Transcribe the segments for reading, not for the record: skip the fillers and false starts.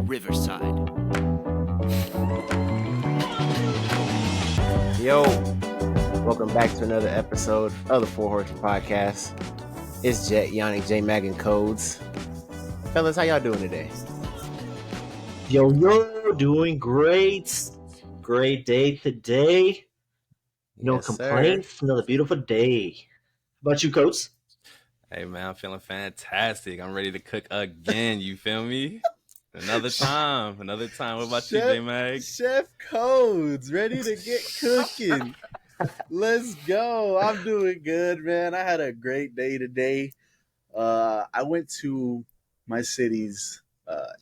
Riverside. Yo, welcome back to another episode of the Four Horsemen Podcast. It's Jet, Yannick, J Mag, and Codes. Fellas, how y'all doing today? Yo, doing great. Great day today. No Yes, complaints. Another beautiful day. How about you, Coates? Hey man, I'm feeling fantastic. I'm ready to cook again. You feel me? Another time. What about you, J Mag? Chef Codes, ready to get cooking. Let's go. I'm doing good, man. I had a great day today. I went to my city's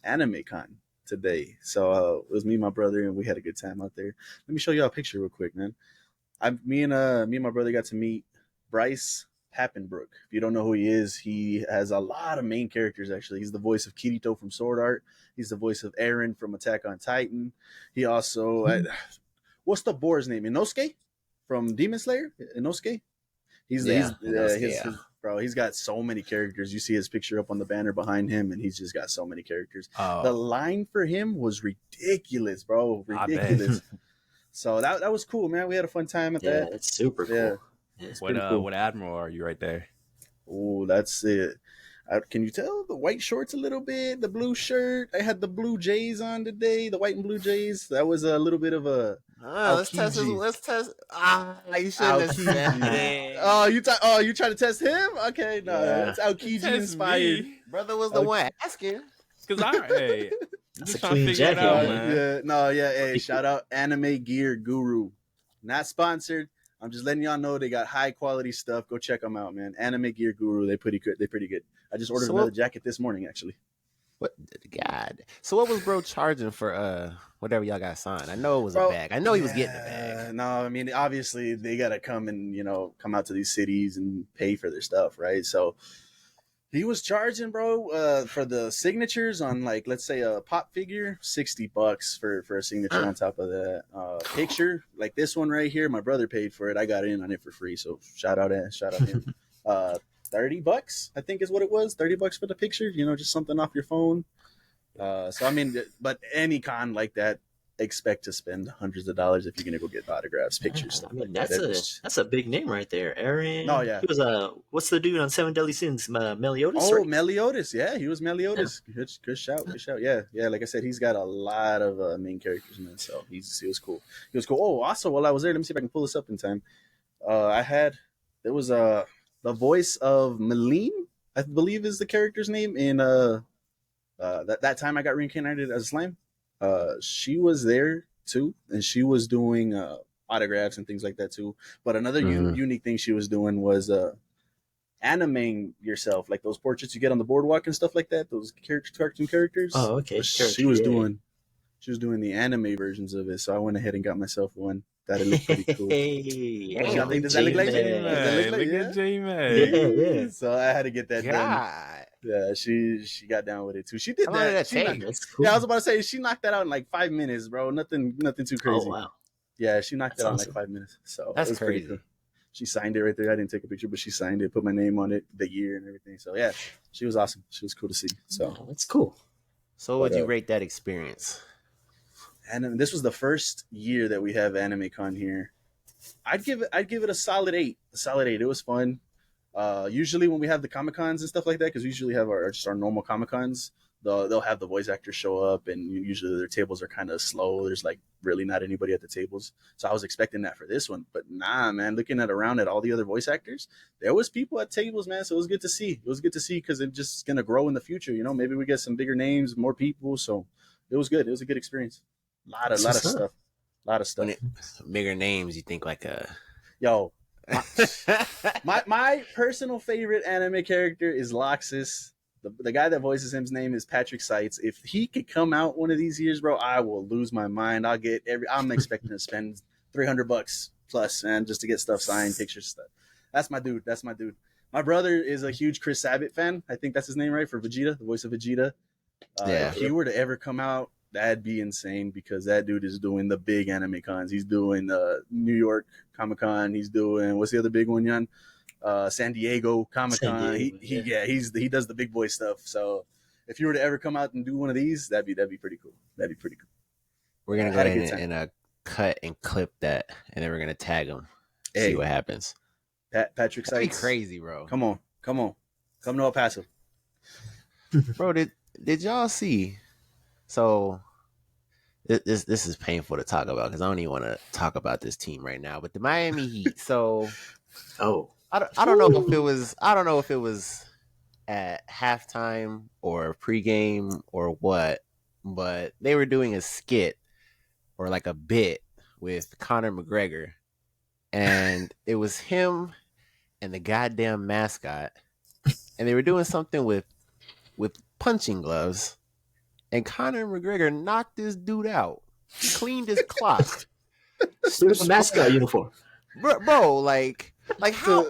anime con today. So it was me and my brother, and we had a good time out there. Let me show you a picture real quick, man. Me and my brother got to meet Bryce Happenbrook. If you don't know who he is, he has a lot of main characters, actually. He's the voice of Kirito from Sword Art. He's the voice of Eren from Attack on Titan. He also... what's the boar's name? Inosuke? From Demon Slayer? Inosuke? He's bro, he's got so many characters. You see his picture up on the banner behind him, and he's just got so many characters. The line for him was ridiculous, bro. Ridiculous. So that was cool, man. We had a fun time at that. Yeah, it's super cool. Yeah. It's What admiral are you right there? Oh, that's it. Can you tell the white shorts a little bit? The blue shirt. I had the blue Jays on today. The white and blue Jays. That was a little bit of a. Let's test. You shouldn't have said that. Oh, you trying to test him? Okay, no, Yeah. it's Aokiji inspired. Brother was the one asking. Because I'm That's just a trying to clean figure it jacket, out, man. man. Hey, shout out Anime Gear Guru. Not sponsored. I'm just letting y'all know they got high quality stuff. Go check them out, man. Anime Gear Guru, they pretty good. I just ordered another jacket this morning, actually. What? God. So what was bro charging for whatever y'all got signed? I know it was a bag. I know he was getting a bag. No, I mean, obviously they gotta come and come out to these cities and pay for their stuff, right? So he was charging, bro, for the signatures on, like, let's say a pop figure, $60 for a signature on top of that. Picture, like this one right here, my brother paid for it. I got in on it for free, so shout out him. $30, I think is what it was. $30 for the picture, just something off your phone. So I mean, but any con like that, expect to spend hundreds of dollars if you're gonna go get autographs, pictures, stuff. I mean, like that's a big name right there, Eren. Oh yeah, he was what's the dude on Seven Deadly Sins? Meliodas. Oh, right? Meliodas. Yeah, he was Meliodas. Yeah. Good shout. Yeah. Like I said, he's got a lot of main characters, man. So he was cool. Oh, also while I was there, let me see if I can pull this up in time. There was the voice of Meline, I believe is the character's name in that time I got reincarnated as a slime. She was there too, and she was doing autographs and things like that too. But another unique thing she was doing was animating yourself, like those portraits you get on the boardwalk and stuff like that. Those cartoon characters. Oh, okay. She was doing the anime versions of it. So I went ahead and got myself one. That looked pretty cool. Hey, does that look like J-Man? Look at J-Man. Yeah. So I had to get that done. God. Yeah, she got down with it too. She did How long did that She take? That's cool. Yeah, I was about to say she knocked that out in like 5 minutes, bro. Nothing too crazy. Oh wow. Yeah, she knocked it out in awesome. like 5 minutes. So That's it was pretty crazy. cool. She signed it right there. I didn't take a picture, but she signed it, put my name on it, the year and everything. So yeah, she was awesome. She was cool to see. So That's cool. So what would you rate that experience? and this was the first year that we have Anime Con here. I'd give it a solid 8. A solid 8. It was fun. Usually when we have the Comic Cons and stuff like that, because we usually have our normal Comic Cons, they'll have the voice actors show up, and usually their tables are kind of slow. There's like really not anybody at the tables, so I was expecting that for this one, but nah, man. Looking around at all the other voice actors, there was people at tables, man. So it was good to see. Because it's just gonna grow in the future. Maybe we get some bigger names, more people. So it was good. It was a good experience. A lot of stuff. When bigger names, you think like a Yo, my personal favorite anime character is Loxus. The guy that voices him's name is Patrick Seitz. If he could come out one of these years, bro, I will lose my mind. I'm expecting to spend $300 plus, man, just to get stuff signed, pictures, stuff. That's my dude. My brother is a huge Chris Sabat fan. I think that's his name, right? For Vegeta, the voice of Vegeta. If he were to ever come out, that'd be insane, because that dude is doing the big anime cons. He's doing New York Comic Con. He's doing, what's the other big one, Jan? San Diego Comic Con. He does the big boy stuff. So if you were to ever come out and do one of these, that'd be pretty cool. That'd be pretty cool. We're gonna I go had a in good time. and cut and clip that, and then we're gonna tag him. Hey. See what happens. Patrick That'd be Sykes, crazy, bro. come on, come to El Paso. Bro, did y'all see? So this is painful to talk about because I don't even want to talk about this team right now. But the Miami Heat. So I don't know if it was at halftime or pregame or what, but they were doing a skit or like a bit with Conor McGregor, and it was him and the goddamn mascot, and they were doing something with punching gloves, and Conor McGregor knocked this dude out. He cleaned his clock. There's a mascot uniform. Bro, like how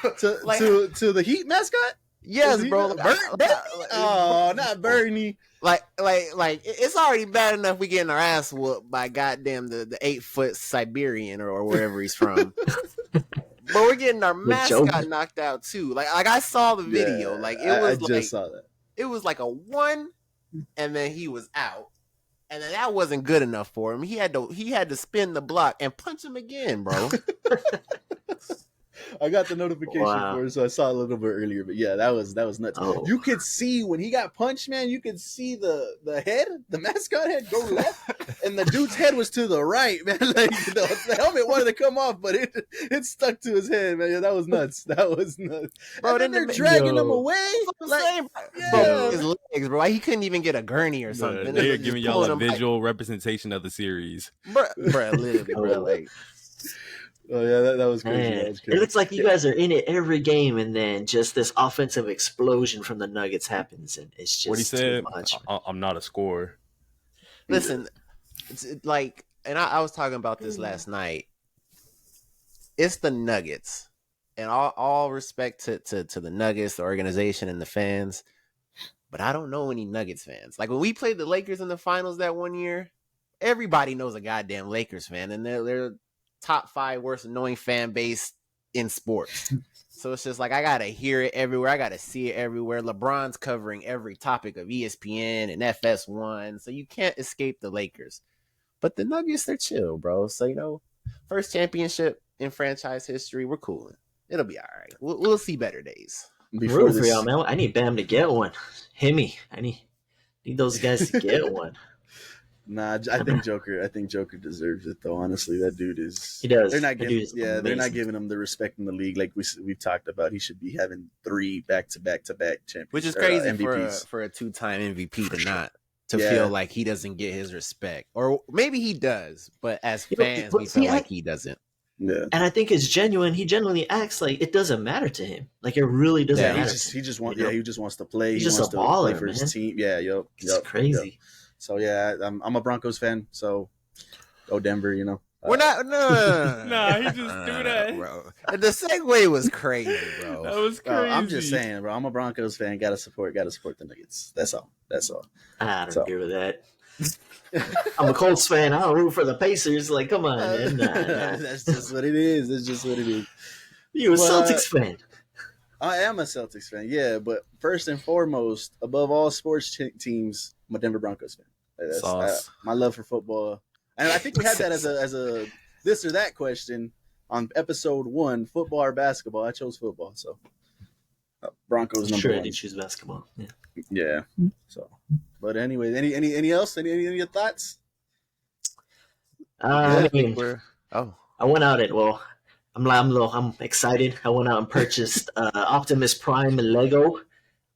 To the Heat mascot? yes, Is bro. he- Oh, not Bernie. Like it's already bad enough we getting our ass whooped by goddamn the 8-foot Siberian or wherever he's from. But we're getting our mascot knocked out too. Like I saw the video. Yeah, like it was I just saw that. it was like a 1, and then he was out. And then that wasn't good enough for him. He had to spin the block and punch him again, bro. I got the notification for it, so I saw it a little bit earlier. But yeah, that was nuts. Oh. You could see when he got punched, man. You could see the head, the mascot head, go left, and the dude's head was to the right, man. Like the helmet wanted to come off, but it stuck to his head, man. Yeah, that was nuts. That was nuts. Bro, and then then they're dragging him yo. away. Like, yeah. bro, his legs, bro. He couldn't even get a gurney or something. They're Just giving y'all pulling a him visual representation of the series. bro, literally, bro. Like, Oh yeah, that was crazy. Man, That was crazy. it looks like you guys are in it every game, and then just this offensive explosion from the Nuggets happens, and it's just What he said, too much. I'm not a scorer. listen, it's like, and I was talking about this last night. It's the Nuggets, and all respect to the Nuggets, the organization, and the fans. But I don't know any Nuggets fans. Like when we played the Lakers in the finals that one year, everybody knows a goddamn Lakers fan, and they're top 5 worst annoying fan base in sports. So it's just like I gotta hear it everywhere. I gotta see it everywhere. LeBron's covering every topic of ESPN and FS1, so you can't escape the Lakers. But the Nuggets, they're chill, bro. So first championship in franchise history, we're cooling. It'll be all right. We'll see better days. Before Root for this, y'all, man. I need Bam to get one. Himmy, I need those guys to get one. nah, I think Joker deserves it though. Honestly, that dude is. He does. They're not That giving, dude is they're not amazing. giving him the respect in the league like we've talked about. He should be having 3 back-to-back champions, Which is crazy MVPs. for a 2-time MVP to not to Yeah. feel like he doesn't get his respect, or maybe he does, but as You know, fans, but we feel see, like he doesn't. Yeah, And I think it's genuine. He genuinely acts like it doesn't matter to him. Like it really doesn't Yeah, matter. he just wants You know? he just wants to play. He's He just wants a to play baller, for his man. team. Yeah, It's crazy. So yeah, I'm a Broncos fan. So go Denver. We're not. No. Nah, he just threw that. bro. The segue was crazy, bro. That was crazy. I'm just saying, bro. I'm a Broncos fan. Gotta support the Nuggets. That's all. I don't So- agree with that. I'm a Colts fan. I don't root for the Pacers. Like, come on, man. Nah. That's just what it is. That's just what it is. You a Well, Celtics fan? I am a Celtics fan, yeah, but first and foremost, above all sports teams, I'm a Denver Broncos fan. That's Sauce. my love for football, and I think we had that as a this or that question on episode 1, football or basketball. I chose football, so Broncos number Sure, I 1. did choose basketball. Yeah. Yeah. So, but anyway, any else? Any of your thoughts? I mean, Oh, I went out and I'm excited. I went out and purchased Optimus Prime Lego.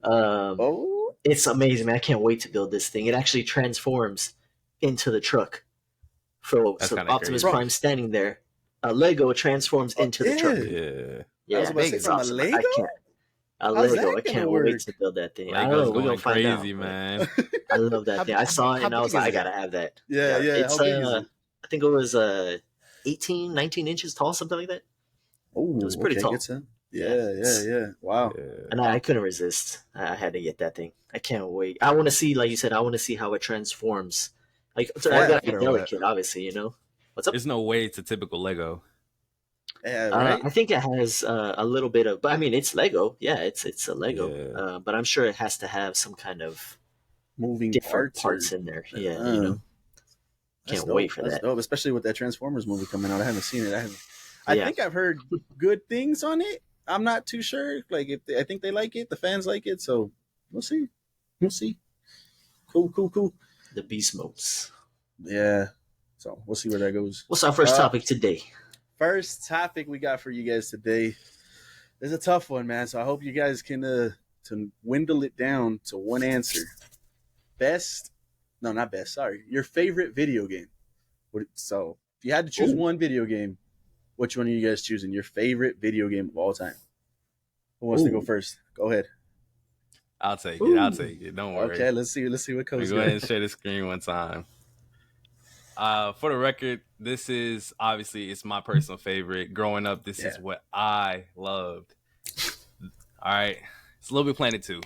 Oh, It's amazing, man. I can't wait to build this thing. It actually transforms into the truck. So That's kinda Optimus crazy. Prime standing there, Lego transforms into the truck. Yeah. Yeah, I was about to say, it's from a awesome. Lego? I can't. A How's Lego. that I gonna can't work? wait to build that thing. I don't know. Lego's We're going gonna find crazy, out. man. I love that thing. I saw it and I how was big like, I is gotta have that. yeah. It's How big is it? I think it was 18, 19 inches tall, something like that. Oh, it was pretty tall. good sound. Yeah. Wow. Yeah. And I couldn't resist. I had to get that thing. I can't wait. I want to see, like you said, I want to see how it transforms. Like, so I gotta be Yeah. delicate, obviously. What's up? There's no way it's a typical Lego. Yeah, right. I think it has a little bit of, but I mean, it's Lego. Yeah, it's a Lego. Yeah. But I'm sure it has to have some kind of Moving different parts or parts in there. Yeah, uh, that's can't wait dope. for That's that. dope, especially with that Transformers movie coming out. I haven't seen it. I Yeah, think I've heard good things on it. I'm not too sure. Like if I think they like it, the fans like it, so we'll see. We'll see. Cool, cool, cool. the beast modes. Yeah. So we'll see where that goes. What's our first topic today? First topic we got for you guys today is a tough one, man. So I hope you guys can to dwindle it down to one answer. Best, no, not best. Sorry, your favorite video game. So if you had to choose Ooh. one video game, which one are you guys choosing? Your favorite video game of all time? Who wants to go Ooh. first? Go ahead. I'll take it. Ooh. I'll take it. Don't worry. Okay, let's see what Let me Cody's go ahead got. and share the screen one time. For the record, this is obviously it's my personal favorite. Growing up, this is what I loved. All right, it's Little Big Planet 2.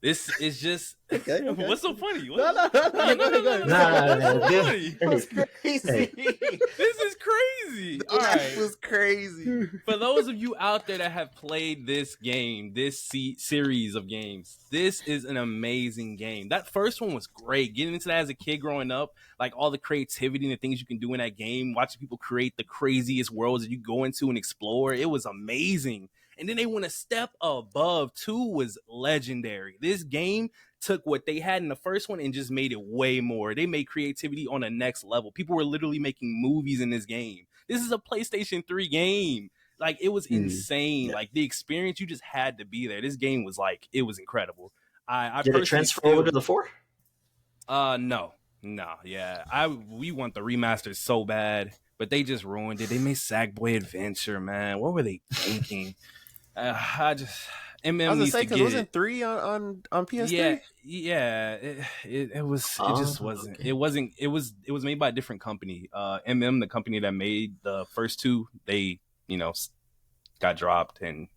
This is just Okay. what's so funny? No, go ahead. Nah, That's crazy. This is crazy. All That right. was crazy. For those of you out there that have played this game, this series of games, this is an amazing game. That first one was great. Getting into that as a kid growing up, like all the creativity and the things you can do in that game, watching people create the craziest worlds that you go into and explore, it was amazing. And then they went a step above. 2 was legendary. This game took what they had in the first one and just made it way more. They made creativity on the next level. People were literally making movies in this game. This is a PlayStation 3 game. Like, it was insane. Yeah. Like, the experience, you just had to be there. This game was like, it was incredible. I Did it transfer over to the 4? No. Yeah. We want the remasters so bad, but they just ruined it. They made Sackboy Adventure, man. What were they thinking? I just MM I was gonna needs say to because get wasn't it. 3 on PS3? Yeah. It was. It just wasn't. Okay. It wasn't. It was made by a different company. MM, the company that made the first 2, they got dropped, and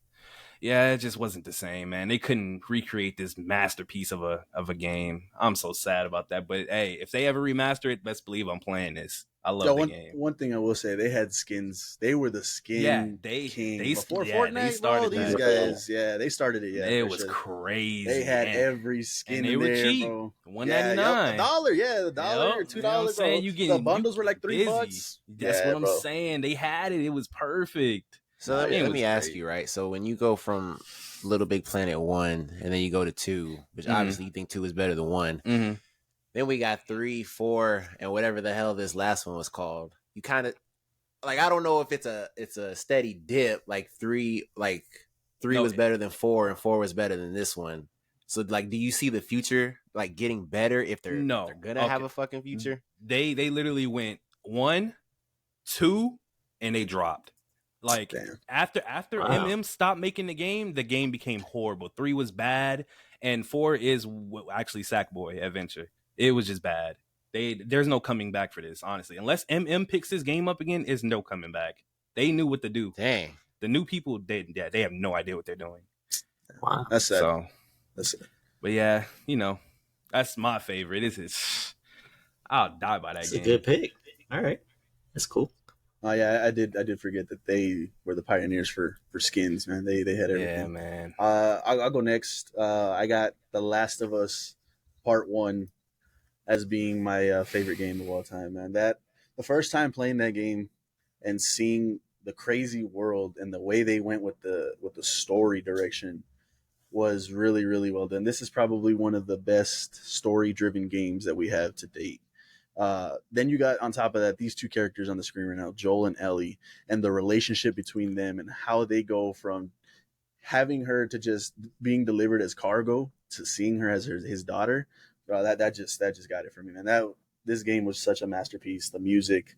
yeah, it just wasn't the same, man. They couldn't recreate this masterpiece of a game. I'm so sad about that. But hey, if they ever remaster it, best believe I'm playing this. I love the game. One thing I will say, they had skins. They were the skin king. Before Fortnite, they started these that. guys, they started it. Yeah, it for was sure. crazy. They had man. every skin And they in were there, cheap. bro. $1.99. Yeah, the $1, or $2, You know what I'm saying? You the getting bundles were like $3. That's what I'm saying. They had it. It was perfect. So let me ask you, right? So when you go from Little Big Planet 1 and then you go to 2, which obviously you think 2 is better than 1. Mm-hmm. Then we got 3, 4, and whatever the hell this last one was called. You kind of like, I don't know if it's a steady dip. Like 3 was better than 4, and 4 was better than this one. So like, do you see the future like getting better if they're gonna have a fucking future? They literally went 1, 2, and they dropped. Like after MM stopped making the game became horrible. 3 was bad, and 4 is actually Sackboy Adventure. It was just bad. There's no coming back for this, honestly. Unless MM picks this game up again, there's no coming back. They knew what to do. Dang. The new people, they have no idea what they're doing. Wow. That's sad. So, that's it. But yeah, that's my favorite. I'll die by that That's game. a good pick. All right, that's cool. Oh yeah, I did forget that they were the pioneers for skins, man. They had everything. Yeah, man. I'll go next. I got The Last of Us Part 1 as being my favorite game of all time, man. That the first time playing that game and seeing the crazy world and the way they went with the story direction was really, really well done. This is probably one of the best story-driven games that we have to date. Then you got on top of that these 2 characters on the screen right now, Joel and Ellie, and the relationship between them and how they go from having her to just being delivered as cargo to seeing her as his daughter. Bro, that just got it for me, man. This game was such a masterpiece. The music,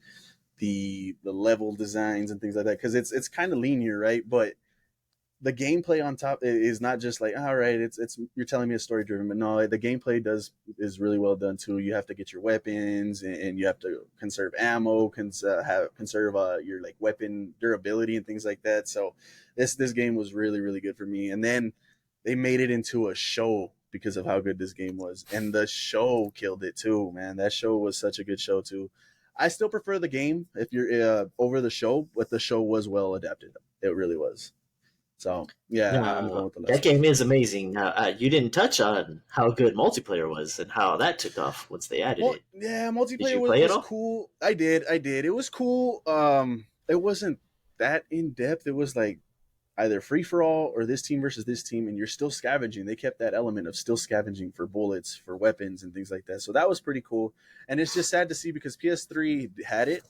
the level designs and things like that, because it's kind of linear, right? But the gameplay on top is not just like, all right, it's you're telling me a story driven, but no, the gameplay is really well done too. You have to get your weapons and you have to conserve ammo, conserve your like weapon durability and things like that. So this game was really, really good for me. And then they made it into a show because of how good this game was, and the show killed it too, man. That show was such a good show too. I still prefer the game if you're over the show, but the show was well adapted. It really was. So yeah, I'm going No, with the that Last of Us. game is amazing. Now, you didn't touch on how good multiplayer was and how that took off once they added it. Yeah, Did multiplayer you play it was all? cool. I did. It was cool. It wasn't that in depth. It was like either free for all or this team versus this team, and you're still scavenging. They kept that element of still scavenging for bullets, for weapons, and things like that. So that was pretty cool. And it's just sad to see because PS3 had it.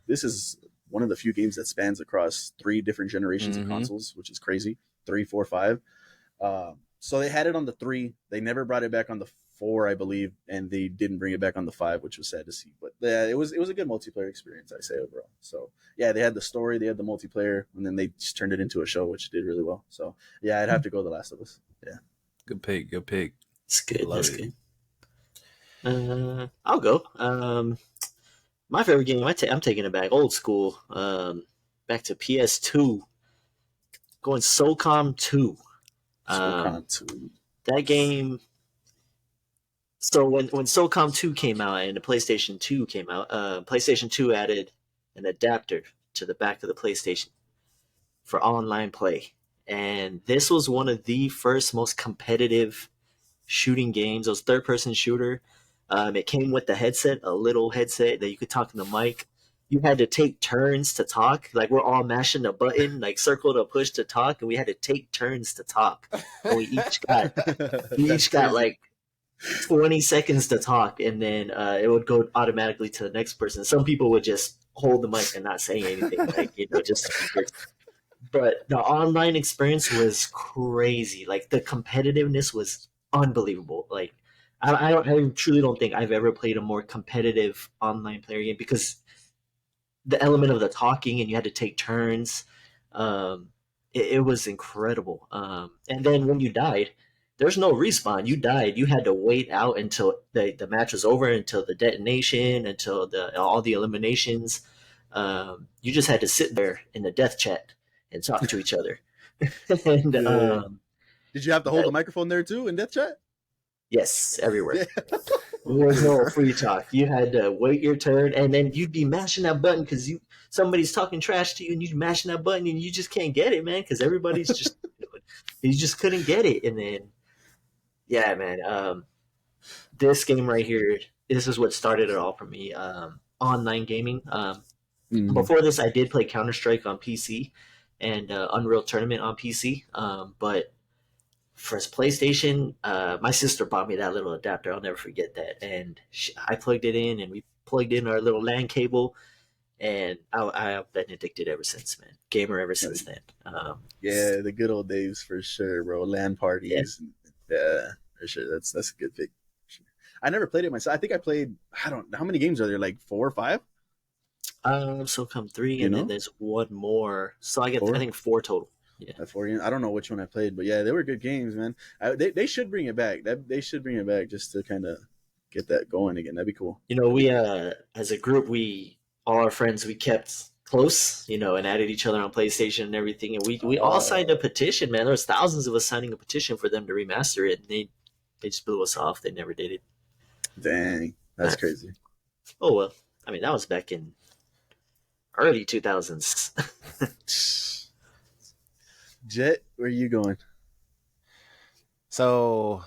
This is one of the few games that spans across 3 different generations of Mm-hmm. consoles, which is crazy. Three, four, five. So they had it on the 3. They never brought it back on the 4, I believe, and they didn't bring it back on the 5, which was sad to see. But yeah, it was a good multiplayer experience, I say overall. So yeah, they had the story, they had the multiplayer, and then they just turned it into a show, which did really well. So yeah, I'd have to go The Last of Us. Yeah, Good pick. Good pick. It's good. Love That's it. good. I'll go. My favorite game. I'm taking it back, old school. Back to PS2. Going SOCOM 2. SOCOM 2. That game. So when SOCOM 2 came out and the PlayStation 2 came out, PlayStation 2 added an adapter to the back of the PlayStation for online play. And this was one of the first most competitive shooting games. It was third person shooter. It came with the headset, a little headset that you could talk in the mic. You had to take turns to talk. Like we're all mashing a button, like circle to push to talk, and we had to take turns to talk. And we each got like 20 seconds to talk, and then it would go automatically to the next person. Some people would just hold the mic and not say anything, like just speakers. But the online experience was crazy. Like the competitiveness was unbelievable. Like I truly don't think I've ever played a more competitive online player game because the element of the talking and you had to take turns. It was incredible. And then when you died, there's no respawn. You died. You had to wait out until the match was over, until the detonation, until all the eliminations. You just had to sit there in the death chat and talk to each other. And Yeah. Did you have to hold the microphone there too in Death Chat? yes, everywhere. Yeah. There was no free talk. You had to wait your turn, and then you'd be mashing that button because somebody's talking trash to you, and you're mashing that button, and you just can't get it, man, because everybody's just you just couldn't get it. And then, yeah, man, this game right here, this is what started it all for me. Online gaming. Before this, I did play Counter Strike on PC and Unreal Tournament on PC, but for PlayStation, my sister bought me that little adapter. I'll never forget that. And I plugged it in, and we plugged in our little LAN cable, and I've been addicted ever since, man. Gamer ever since then. Yeah, the good old days for sure, bro. LAN parties. Yeah, for sure. That's a good pick. Sure. I never played it myself. I think I played. I don't know how many games are there. Like 4 or 5. So come 3, and then there's one more. So I Four? think 4 total. Yeah. 4 games. I don't know which one I played, but yeah, they were good games, man. They should bring it back. They should bring it back just to kind of get that going again. That'd be cool. We as a group, all our friends, we kept close, and added each other on PlayStation and everything, and we all signed a petition, man. There was thousands of us signing a petition for them to remaster it, and they just blew us off. They never did it. Dang, that's crazy. Oh well, I mean that was back in early 2000s. Jet, where are you going? So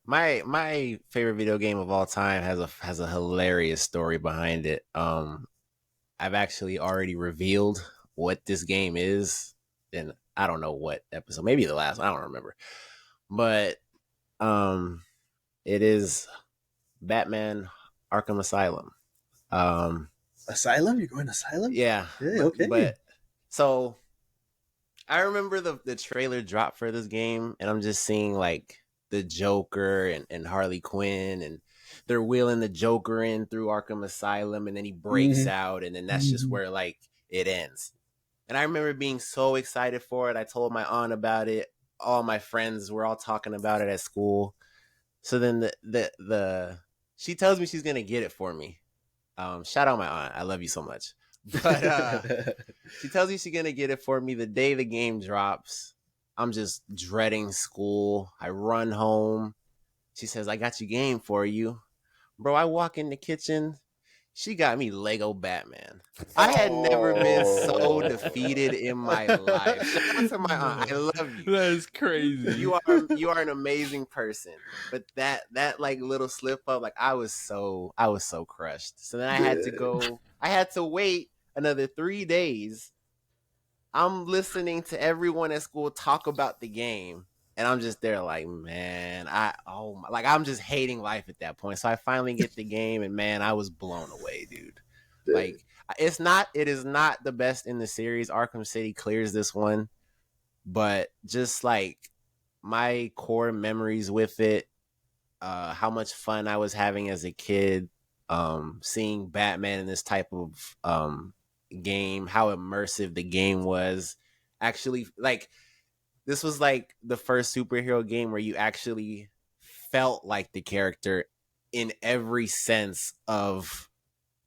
my favorite video game of all time has a hilarious story behind it. I've actually already revealed what this game is, and I don't know what episode, maybe the last, I don't remember. But it is Batman Arkham Asylum. Asylum? You're going Asylum? Yeah. Okay. But so I remember the trailer dropped for this game, and I'm just seeing like the Joker and Harley Quinn, and they're wheeling the Joker in through Arkham Asylum, and then he breaks out, and then that's just where like it ends. And I remember being so excited for it. I told my aunt about it. All my friends were all talking about it at school. So then the she tells me she's gonna get it for me. Shout out my aunt. I love you so much. But she tells me she's gonna get it for me the day the game drops. I'm just dreading school. I run home. She says, I got your game for you. Bro, I walk in the kitchen. She got me Lego Batman. I had never been so defeated in my life. Shout out to my aunt. I love you. That's crazy. You are an amazing person. But that like little slip up, like I was so crushed. So then I had to go. I had to wait another 3 days. I'm listening to everyone at school talk about the game. And I'm just there like, man, I'm just hating life at that point. So I finally get the game, and man, I was blown away, dude. Like, it is not the best in the series. Arkham City clears this one, but just like my core memories with it, how much fun I was having as a kid, seeing Batman in this type of game, how immersive the game was. Actually, like, this was like the first superhero game where you actually felt like the character in every sense of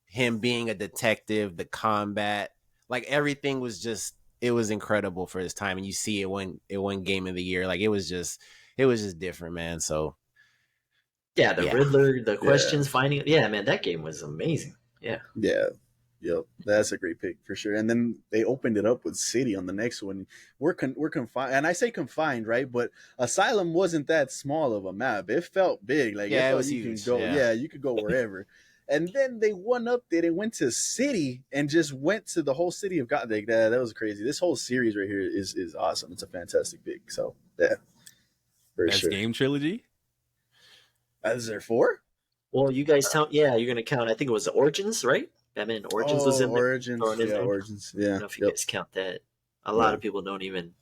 him being a detective, the combat, like everything was just, it was incredible for this time. And you see it won game of the year. Like it was just different, man. So Yeah, the yeah. Riddler, the questions finding. Yeah, man, that game was amazing. Yeah. Yeah. Yep, that's a great pick for sure. And then they opened it up with City on the next one. We're confined, and I say confined, right? But Asylum wasn't that small of a map. It felt big, like Yeah, it it felt was you huge. can go, Yeah. you could go wherever. And then they one upped it and went to City and just went to the whole city of God. Like that was crazy. This whole series right here is awesome. It's a fantastic pick. So yeah, for Best sure. game trilogy. Is there 4? Well, you guys count. Yeah, you're gonna count. I think it was Origins, right? Batman Origins was in there. Origins. thrown in Yeah, there. Origins. I Yeah. don't know if you guys count that. A lot of people don't even.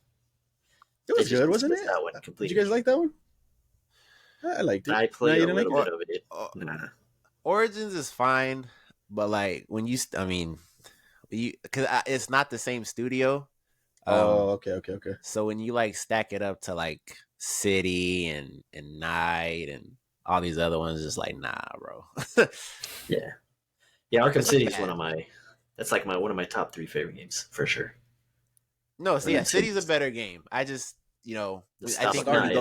It was they just good, wasn't dismiss it? That one Did completely. you guys like that one? I liked it. I played you a didn't little like bit of it. Nah. Origins is fine, but like when you, because it's not the same studio. Okay. So when you like stack it up to like City and Night and all these other ones, just like nah, bro. Yeah. Arkham It's City is bad. one of my. That's like one of my top 3 favorite games for sure. No, so yeah, Arkham City's a City's- better game. I just, I think Started-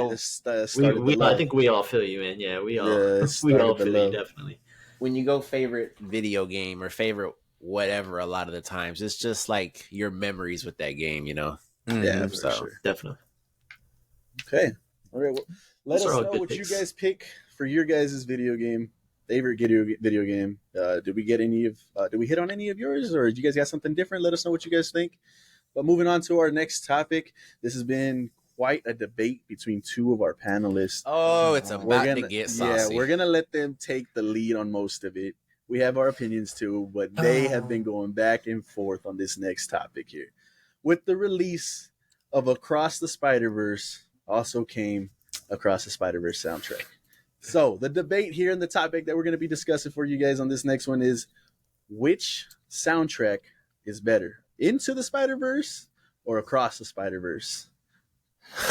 when you go I think we all feel you, man. Yeah, we all we started all the feel you love. definitely. when you go favorite video game or favorite whatever, a lot of the times it's just like your memories with that game, Yeah, for So sure. Definitely. Okay. All right. Well, let Those are us all know good what picks. you guys pick for your guys' favorite video game. Did we get any of? Did we hit on any of yours, or did you guys got something different? Let us know what you guys think. But moving on to our next topic, this has been quite a debate between 2 of our panelists. it's We're about gonna to get saucy. we're gonna let them take the lead on most of it. We have our opinions too, but they have been going back and forth on this next topic here. With the release of Across the Spider-Verse, also came Across the Spider-Verse soundtrack. So the debate here and the topic that we're going to be discussing for you guys on this next one is which soundtrack is better, Into the Spider-Verse or Across the Spider-Verse?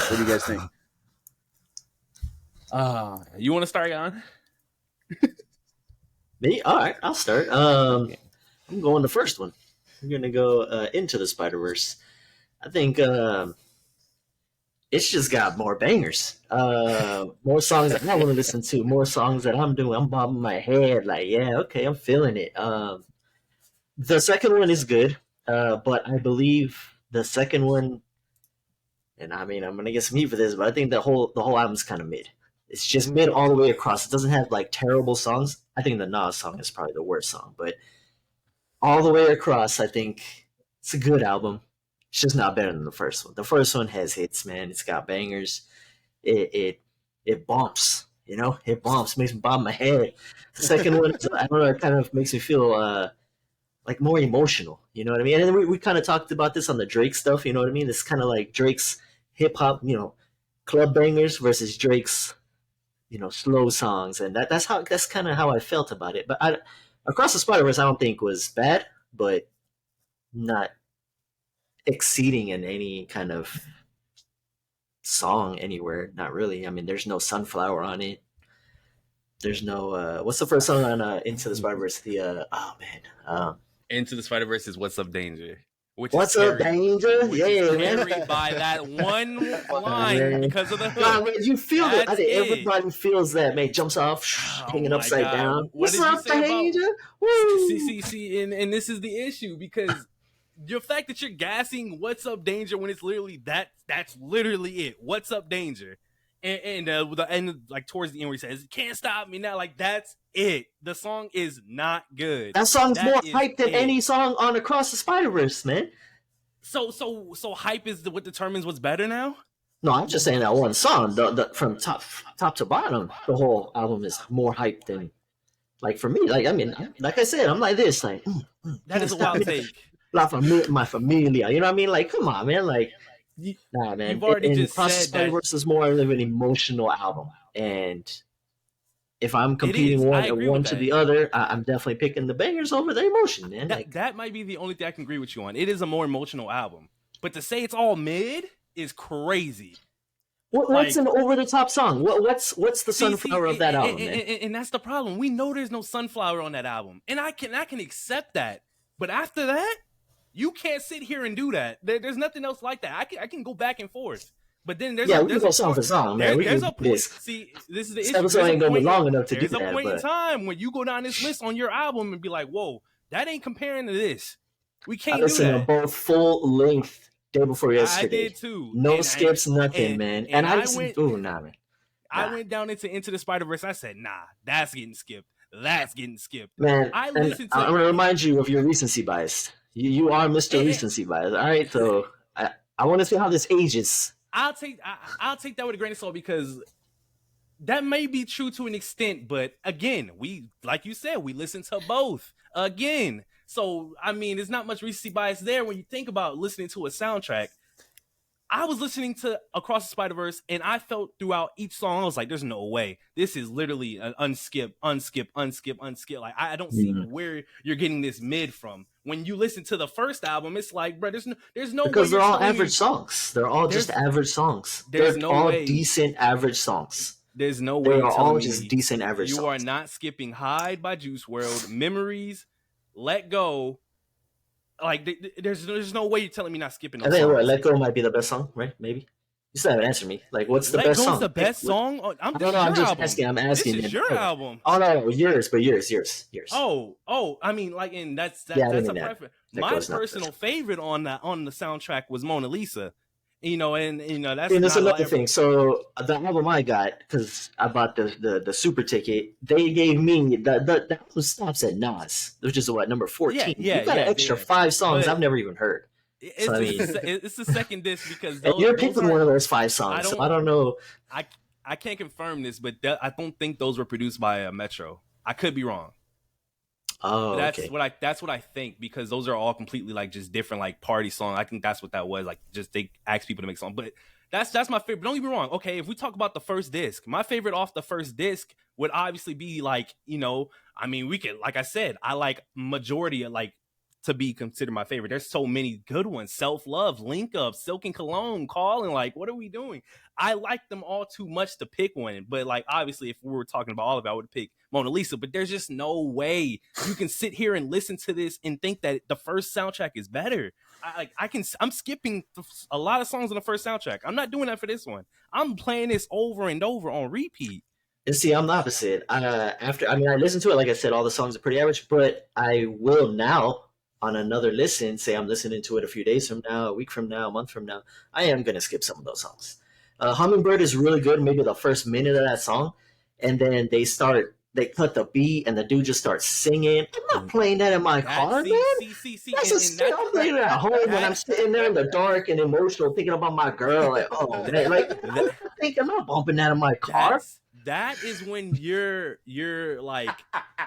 What do you guys think? You want to start on? Me? All right, I'll start. I'm going the first one. I'm gonna go Into the Spider-Verse. I think it's just got more bangers, more songs that I want to listen to, more songs that I'm bobbing my head like, yeah, okay, I'm feeling it. The second one is good, but I believe the second one, and I mean, I'm gonna get some heat for this, but I think the whole album's kind of mid. It's just mid all the way across. It doesn't have like terrible songs. I think the Nas song is probably the worst song, but all the way across, I think it's a good album. It's just not better than the first one. The first one has hits, man. It's got bangers. It bumps, it bumps, makes me bob my head. The second one, I don't know, it kind of makes me feel like more emotional. You know what I mean? And then we kind of talked about this on the Drake stuff. You know what I mean? It's kind of like Drake's hip hop, club bangers versus Drake's, slow songs, and that's kind of how I felt about it. But Across the Spider-Verse, I don't think was bad, but not exceeding in any kind of song anywhere. Not really. I mean, there's no Sunflower on it. There's no what's the first song on Into the Spider-Verse? The Into the Spider-Verse is What's Up Danger. which What's is up, carried, danger? which Yeah, is man. carried by that one line Man. because of the Nah, hook. man, you feel it. I That's think it. everybody feels that, man. Jumps off, Oh hanging my upside God. down. What What's did you up, say about danger? Woo! see, and this is the issue because the fact that you're gassing "What's Up, Danger" when it's literally that's literally it. What's up, danger? And the end, like towards the end where he says, "Can't stop me now," like that's it. The song is not good. That song's That more is hype than it. any song on Across the Spider-Verse, man. So hype is what determines what's better now. No, I'm just saying that one song. The from top to bottom, the whole album is more hype than, like, for me. Like, I mean, like I said, I'm like this, like That is a wild take. La my familia. You know what I mean? Like, come on, man. Like, nah, man. You've already just Across the said that Spider-Verse is more of an emotional album, and if I'm is. competing I agree one with to that. the other, I'm definitely picking the bangers over the emotion, man. Like, That might be the only thing I can agree with you on. It is a more emotional album, but to say it's all mid is crazy. what's an over-the-top song? What's the sunflower of that album, man? And that's the problem. We know there's no sunflower on that album, and I can accept that. But after that, you can't sit here and do that. There's nothing else like that. I can go back and forth. But then we can go song for song, man. There's a point. See, this is the issue. This episode ain't gonna be long enough to do that. There's a point in time when you go down this list on your album and be like, "Whoa, that ain't comparing to this." We can't do that. I listened to both full length day before yesterday. I did too. No skips, nothing, man. And I listened. Ooh, nah, man. I went down into the Spider-Verse. I said, "Nah, that's getting skipped. That's getting skipped." Man, I listened to. I'm gonna remind you of your recency bias. You are Mr. Recency bias. All right, so I want to see how this ages. I'll take that with a grain of salt because that may be true to an extent, but again, we, like you said, we listen to both again. So I mean, there's not much recency bias there when you think about listening to a soundtrack. I was listening to Across the Spider-Verse, and I felt throughout each song, I was like, "There's no way. This is literally an unskip. Like I don't see where you're getting this mid from." When you listen to the first album, it's like, bro, there's no because way they're all average songs. They're all just average songs. They're all decent average songs. There's no way they're all just decent average songs. You are not skipping "Hide" by Juice WRLD, "Memories," "Let Go." Like, there's no way you're telling me not skipping those songs. I think "Let Go" might be the best song, right? Maybe. You still haven't answered me. Like, what's the best song? The best song? I'm just asking. I'm asking. This is your album. Oh no, yours. Oh, I mean, like, and that's a preference. My personal favorite on the soundtrack was "Mona Lisa." You know, and you know that's another thing. So the album I got, because I bought the super ticket, they gave me the album stops at Nas, which is what, number 14. Yeah, you got an extra 5 songs I've never even heard. It's the second disc because you're picking one of those 5 songs. So I don't know. I can't confirm this, but I don't think those were produced by Metro. I could be wrong. Oh, that's okay. That's what I think, because those are all completely like just different like party songs. I think that's what that was, like just they asked people to make songs. But that's my favorite. But don't get me wrong. Okay, if we talk about the first disc, my favorite off the first disc would obviously be like, you know, I mean, we could, like I said, I like majority of like to be considered my favorite. There's so many good ones. Self Love, Link Up, Silk and Cologne, Calling. Like, what are we doing? I like them all too much to pick one. But like, obviously, if we were talking about all of it, I would pick Mona Lisa. But there's just no way you can sit here and listen to this and think that the first soundtrack is better. I'm skipping a lot of songs on the first soundtrack. I'm not doing that for this one. I'm playing this over and over on repeat. And see, I'm the opposite. I listened to it, like I said, all the songs are pretty average, but I will now, on another listen, say I'm listening to it a few days from now, a week from now, a month from now, I am going to skip some of those songs. Hummingbird is really good, maybe the first minute of that song, and then they cut the beat, and the dude just starts singing. I'm not playing that in my car, man. I'm playing it at home when I'm sitting there in the dark and emotional, thinking about my girl. Like, oh, man, like, I'm not bumping that in my car. That is when your like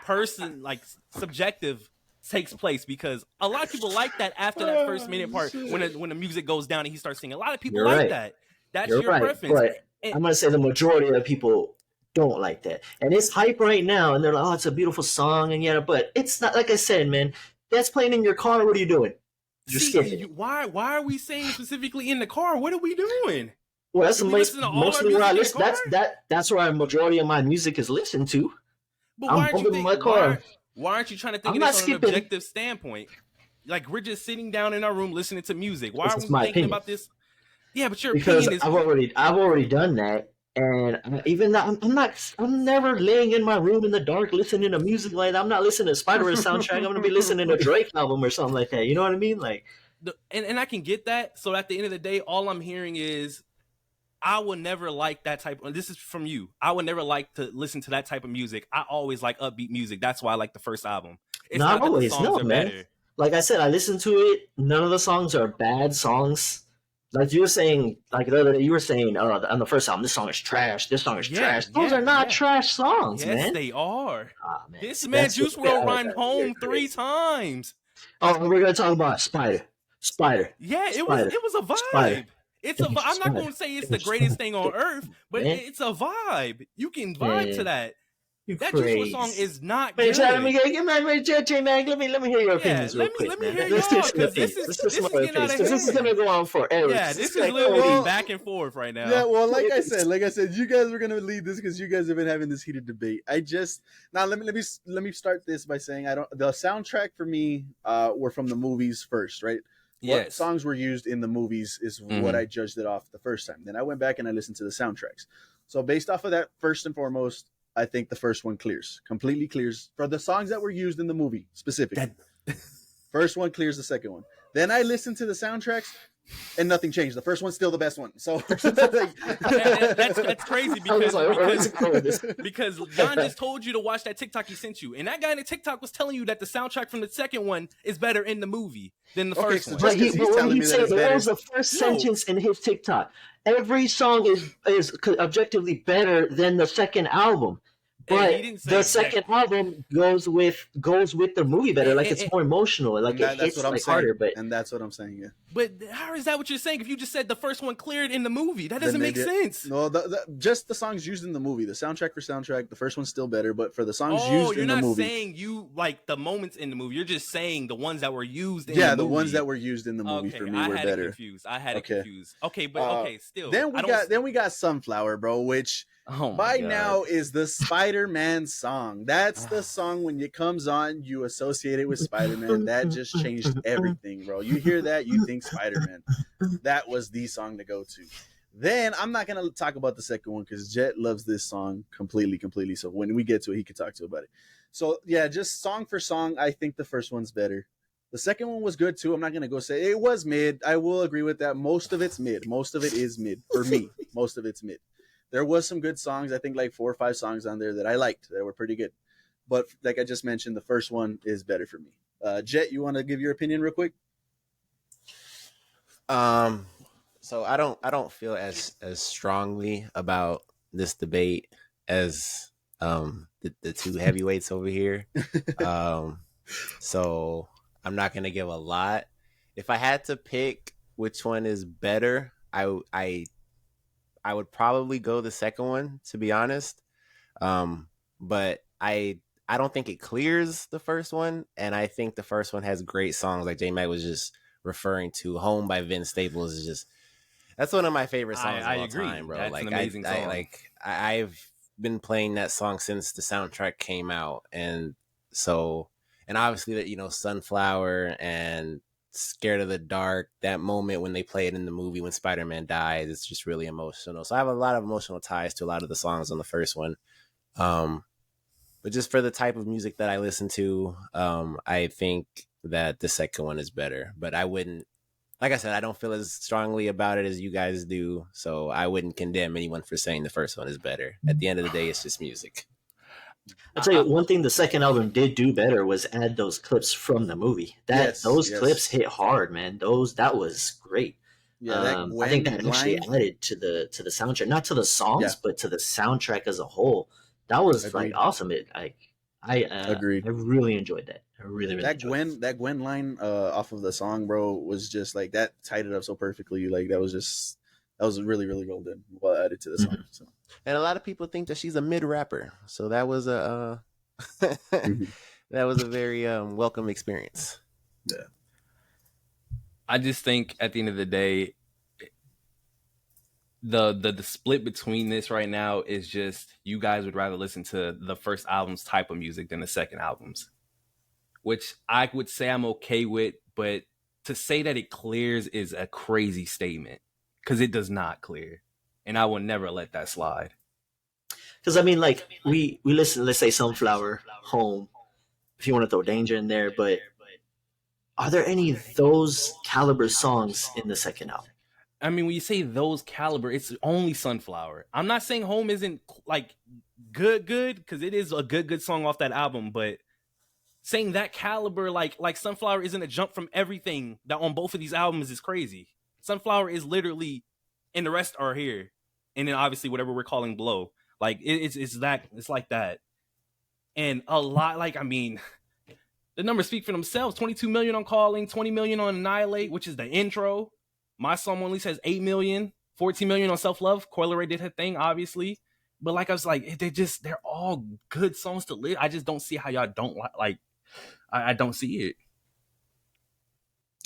person, like subjective, takes place, because a lot of people like that after that first minute part when the music goes down and he starts singing. A lot of people like that. That's your preference. But I'm gonna say the majority of people don't like that, and it's hype right now, and they're like, "Oh, it's a beautiful song," and but it's not. Like I said, man, that's playing in your car. What are you doing? You're skipping. Why are we saying specifically in the car? What are we doing? Well, that's mostly where I listen. That's where a majority of my music is listened to. But why aren't you trying to think of this from an objective standpoint? Like we're just sitting down in our room listening to music. Why are we my thinking opinion. about this? Yeah, but your Because opinion is I've already done that, and I'm never laying in my room in the dark listening to music like that. I'm not listening to Spider-Verse soundtrack. I'm gonna be listening to a Drake album or something like that. You know what I mean? Like, and I can get that. So at the end of the day, all I'm hearing is I would never like that type of, this is from you. I would never like to listen to that type of music. I always like upbeat music. That's why I like the first album. It's not not that the always, songs no, are man. better. Like I said, I listened to it. None of the songs are bad songs. Like you were saying, you were saying on the first album, this song is trash. This song is trash. Those are not trash songs, Yes, man. they are. Man. This man Juice WRLD rhymed home You're 3 times. Oh, we're gonna talk about Spider. Yeah, Spider. it was a vibe. Spider. It's a vibe. I'm not going to say it's the greatest thing on earth, but man. It's a vibe. You can vibe to that. That crazy. Juice WRLD song is not good. good. Let me hear your opinions real quick. Let me hear yours, because this is getting out of hand. This is gonna go on forever. Yeah, this is literally back and forth right now. Yeah, well, like I said, you guys were gonna lead this because you guys have been having this heated debate. Let me start this by saying the soundtrack for me were from the movies first, right? Yes. What songs were used in the movies is what I judged it off the first time. Then I went back and I listened to the soundtracks. So based off of that, first and foremost, I think the first one completely clears for the songs that were used in the movie specifically. First one clears the second one. Then I listened to the soundtracks and nothing changed. The first one's still the best one. So that's crazy because John just told you to watch that TikTok he sent you, and that guy in the TikTok was telling you that the soundtrack from the second one is better in the movie than the first one. But that was the first sentence in his TikTok. Every song is objectively better than the second album. But the second album goes with the movie better. Like it's more emotional. Like it hits like harder. And that's what I'm saying. Yeah. But how is that what you're saying? If you just said the first one cleared in the movie, that doesn't make sense. No, just the songs used in the movie. The soundtrack for soundtrack, the first one's still better. But for the songs used in the movie, you're not saying you like the moments in the movie. You're just saying the ones that were used. In the movie. Ones that were used in the movie for me were better. I had it confused. Okay, but still. Then we got Sunflower, bro, which. By now is the Spider-Man song. That's the song when it comes on, you associate it with Spider-Man. That just changed everything, bro. You hear that, you think Spider-Man. That was the song to go to. Then I'm not gonna talk about the second one because Jet loves this song completely. So when we get to it, he can talk to about it. So yeah, just song for song, I think the first one's better. The second one was good too. I'm not gonna go say it was mid. I will agree with that. Most of it's mid. Most of it is mid for me. Most of it's mid. There was some good songs. I think like 4 or 5 songs on there that I liked that were pretty good. But like I just mentioned, the first one is better for me. Jet, you want to give your opinion real quick? So I don't feel as strongly about this debate as the two heavyweights over here. So I'm not gonna give a lot. If I had to pick which one is better, I would probably go the second one, to be honest. But I don't think it clears the first one, and I think the first one has great songs, like J Mac was just referring to. "Home" by Vince Staples is that's one of my favorite songs of all time, bro. That's like an amazing song. I've been playing that song since the soundtrack came out, and obviously that Sunflower and Scared of the Dark, that moment when they play it in the movie when Spider-Man dies, it's just really emotional. So I have a lot of emotional ties to a lot of the songs on the first one. But just for the type of music that I listen to, I think that the second one is better. But I wouldn't, like I said, I don't feel as strongly about it as you guys do. So I wouldn't condemn anyone for saying the first one is better. At the end of the day, it's just music. I'll tell you one thing the second album did do better was add those clips from the movie. Those clips hit hard, man. That was great. Yeah, I think that actually added to the soundtrack, not to the songs, but to the soundtrack as a whole. That was like awesome. I agreed. I really enjoyed that. I really enjoyed that Gwen line off of the song, bro, was just like that tied it up so perfectly. Like that was really well done. Well added to the song. So. And a lot of people think that she's a mid rapper, so that was a that was a very welcome experience. Yeah, I just think at the end of the day, the split between this right now is just you guys would rather listen to the first album's type of music than the second album's, which I would say I'm okay with. but to say that it clears is a crazy statement because it does not clear, and I will never let that slide. Because I mean, like we listen. Let's say Sunflower, Home. If you want to throw Danger in there, but are there any of those caliber songs in the second album? I mean, when you say those caliber, it's only Sunflower. I'm not saying Home isn't like good, because it is a good song off that album, but saying that caliber, like Sunflower isn't a jump from everything that on both of these albums is crazy. Sunflower is literally, and the rest are here, and then obviously whatever we're calling Blow, like it's like that, and a lot. Like I mean, the numbers speak for themselves. 22 million on Calling, 20 million on Annihilate, which is the intro. My song only says 8 million, 14 million on Self Love. Coil Ray did her thing, obviously. But like I was like, they're all good songs to live. I just don't see how y'all don't like. I don't see it.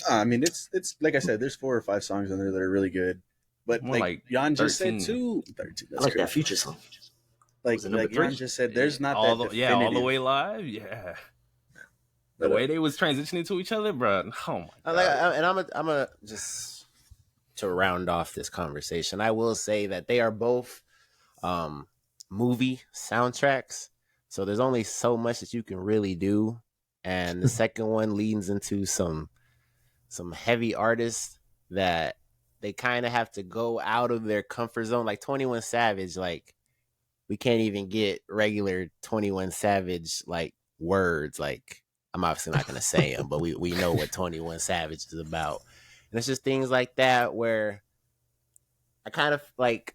I mean, it's like I said, there's 4 or 5 songs on there that are really good. But More like Jan just 13. said too, 13. I like that Future song. Like Was it number Jan 3? just said, there's not all that the, yeah, all the definitive- way live, yeah. The But, way they was transitioning to each other, bro. Oh my god. And I'm a just to round off this conversation. I will say that they are both movie soundtracks, so there's only so much that you can really do. And the second one leans into some heavy artists that they kind of have to go out of their comfort zone. Like 21 Savage, like we can't even get regular 21 Savage like words. Like I'm obviously not going to say them, but we know what 21 Savage is about. And it's just things like that where I kind of like,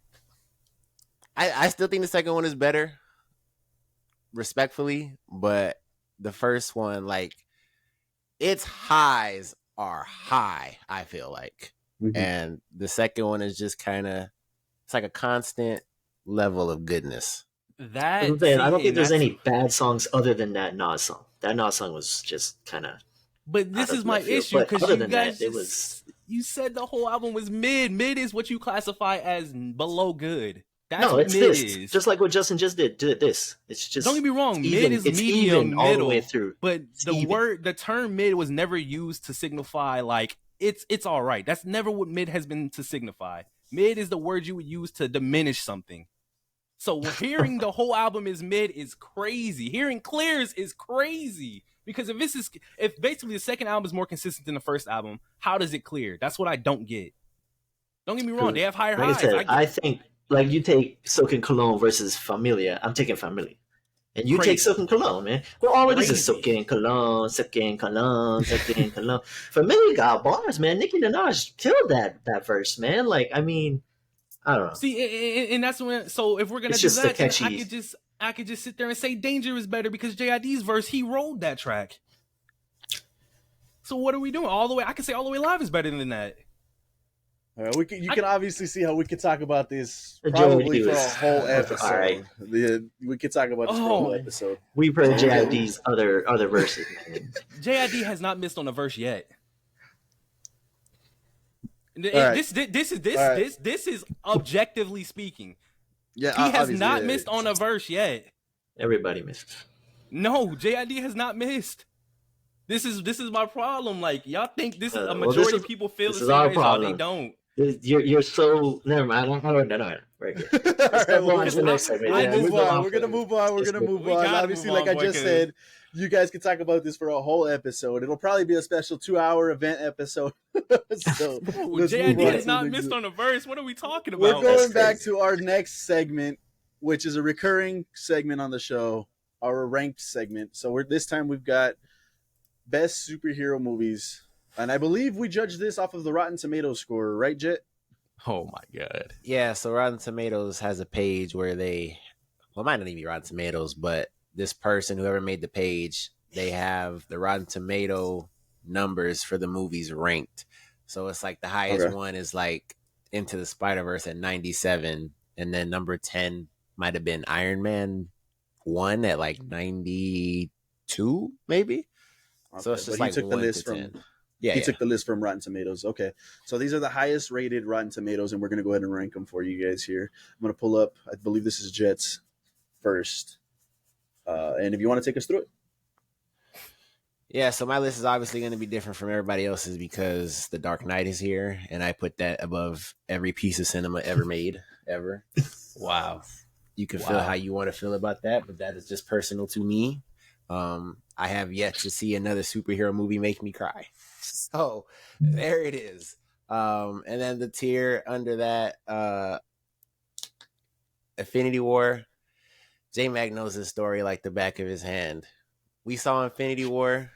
I still think the second one is better, respectfully, but the first one, like, its highs are high, I feel like. Mhm. And the second one is just kind of, it's like a constant level of goodness. That I don't think and there's that's- any bad songs other than that Nas song. That Nas song was just kind of. But this out of is my left field. issue But because other you than guys that, it just- was. you said the whole album was mid. Mid is what you classify as below good. That's No, what it's mid this. is. Just like what Justin just did. Did this. It's just. Don't get me wrong, it's mid even- is it's medium, even all the middle, way through. but It's the even. the term mid was never used to signify like it's all right. That's never what mid has been to signify. Mid is the word you would use to diminish something. So hearing the whole album is mid is crazy. Hearing Clears is crazy because if basically the second album is more consistent than the first album, how does it clear? That's what I don't get. Don't get me wrong, they have higher Like highs. I said, I think like you take Silk and Cologne versus Familia. I'm taking Familia. And you take Crazy. Silk and Cologne, man. Well, all it is Crazy. Silk and Cologne, Silk and Cologne, Silk and Cologne. Familia got bars, man. Nicki Minaj killed that verse, man. Like, I mean, I don't know. See, and that's when. So if we're gonna It's do just that, the then catchy- I could just sit there and say Danger is better because JID's verse he rolled that track. So what are we doing? All the way, I can say All the Way Live is better than that. All right, you can obviously see how we could talk about this The probably Joey for a was- whole episode. all right. We could talk about this for a whole episode. We've heard JID's other verses, man. JID has not missed on a verse yet. right. This is objectively speaking. Yeah, He has obviously, not yeah. missed on a verse yet. Everybody missed. No, JID has not missed. This is my problem. Like y'all think this is a Well, majority this of people feel this the is same our way. So problem. they don't. You're so never mind. I don't know. Right here. All right, move well, on to the next segment. we'll Yeah, move move on. on. We're gonna move on. We're gonna move We on. gotta Obviously, move like on, I just boy, said, you guys can talk about this for a whole episode. It'll probably be a special 2-hour event episode. So Ooh, let's JID move on has to not the missed next- on a verse. What are we talking We're about? going That's back crazy. to our next segment, which is a recurring segment on the show, our ranked segment. So this time we've got best superhero movies, and I believe we judged this off of the Rotten Tomatoes score, right, Jet? Oh my god. Yeah, so Rotten Tomatoes has a page where it might not even be Rotten Tomatoes, but this person, whoever made the page, they have the Rotten Tomato numbers for the movies ranked. So it's like the highest Okay. one is like Into the Spider-Verse at 97, and then number 10 might have been Iron Man 1 at like 92, maybe. So it's Okay, just but like he took the 1 list to from 10. Yeah, he yeah. took the list from Rotten Tomatoes. Okay, so these are the highest rated Rotten Tomatoes, and we're gonna go ahead and rank them for you guys here. I'm gonna pull up. I believe this is Jet's first, and if you want to take us through it. Yeah, so my list is obviously going to be different from everybody else's because The Dark Knight is here, and I put that above every piece of cinema ever made, ever. Wow. You can feel how you want to feel about that, but that is just personal to me. I have yet to see another superhero movie make me cry. So there it is. And then the tier under that, Infinity War. J Mac knows his story like the back of his hand. We saw Infinity War,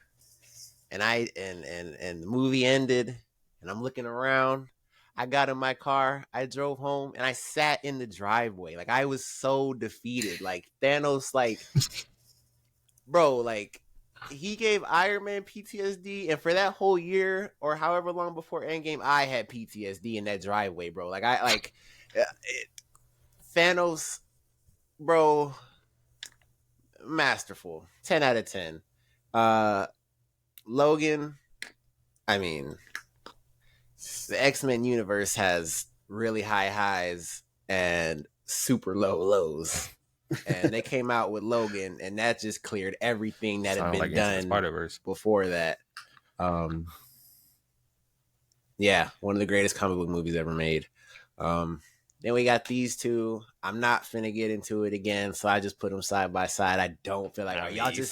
and the movie ended, and I'm looking around. I got in my car, I drove home, and I sat in the driveway. Like, I was so defeated. Like, Thanos, like, bro, like, he gave Iron Man PTSD, and for that whole year or however long before Endgame, I had PTSD in that driveway, bro. Like, Thanos, bro, masterful. 10 out of 10. Logan, I mean, the X-Men universe has really high highs and super low lows. And they came out with Logan, and that just cleared everything that had been done before that. Yeah, one of the greatest comic book movies ever made. Then we got these two. I'm not finna get into it again, so I just put them side by side. I don't feel like y'all just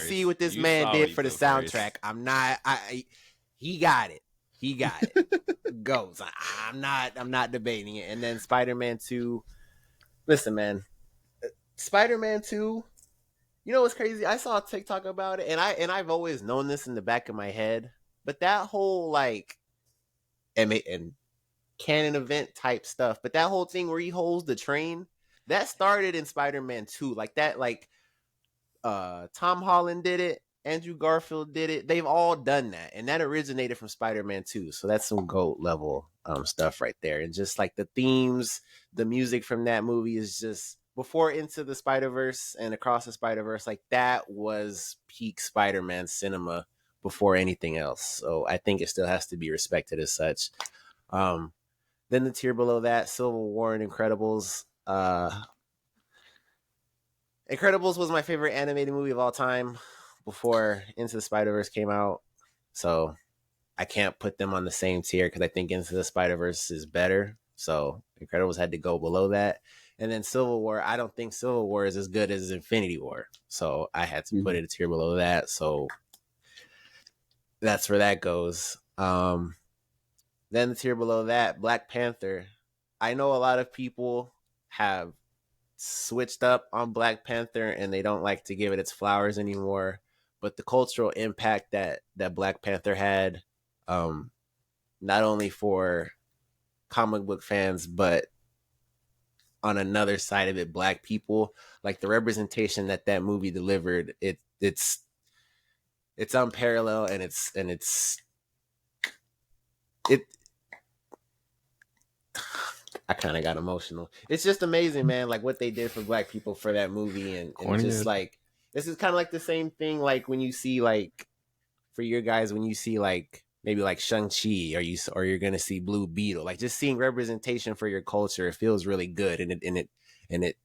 see what this man did for the soundtrack. I'm not. He got it. He got it. Goes. I'm not debating it. And then Spider-Man 2. Listen, man. Spider-Man 2. You know what's crazy? I saw a TikTok about it, and I've always known this in the back of my head, but that whole like and canon event type stuff, but that whole thing where he holds the train, that started in Spider-Man 2. Like that, like Tom Holland did it, Andrew Garfield did it. They've all done that, and that originated from Spider-Man 2. So that's some GOAT level stuff right there. And just like the themes, the music from that movie is just before Into the Spider-Verse and Across the Spider-Verse, like that was peak Spider-Man cinema before anything else. So I think it still has to be respected as such. Then the tier below that, Civil War and Incredibles. Incredibles was my favorite animated movie of all time before Into the Spider-Verse came out. So I can't put them on the same tier because I think Into the Spider-Verse is better. So Incredibles had to go below that. And then Civil War, I don't think Civil War is as good as Infinity War. So I had to put it a tier below that. So that's where that goes. Then the tier below that, Black Panther. I know a lot of people have switched up on Black Panther and they don't like to give it its flowers anymore. But the cultural impact that Black Panther had, not only for comic book fans, but on another side of it, Black people, like the representation that movie delivered, it's unparalleled, and it I kind of got emotional. It's just amazing, man, like what they did for Black people for that movie. And just like, this is kind of like the same thing, like when you see, like, for your guys, when you see like maybe like Shang-Chi, or you're gonna see Blue Beetle, like just seeing representation for your culture, it feels really good, and it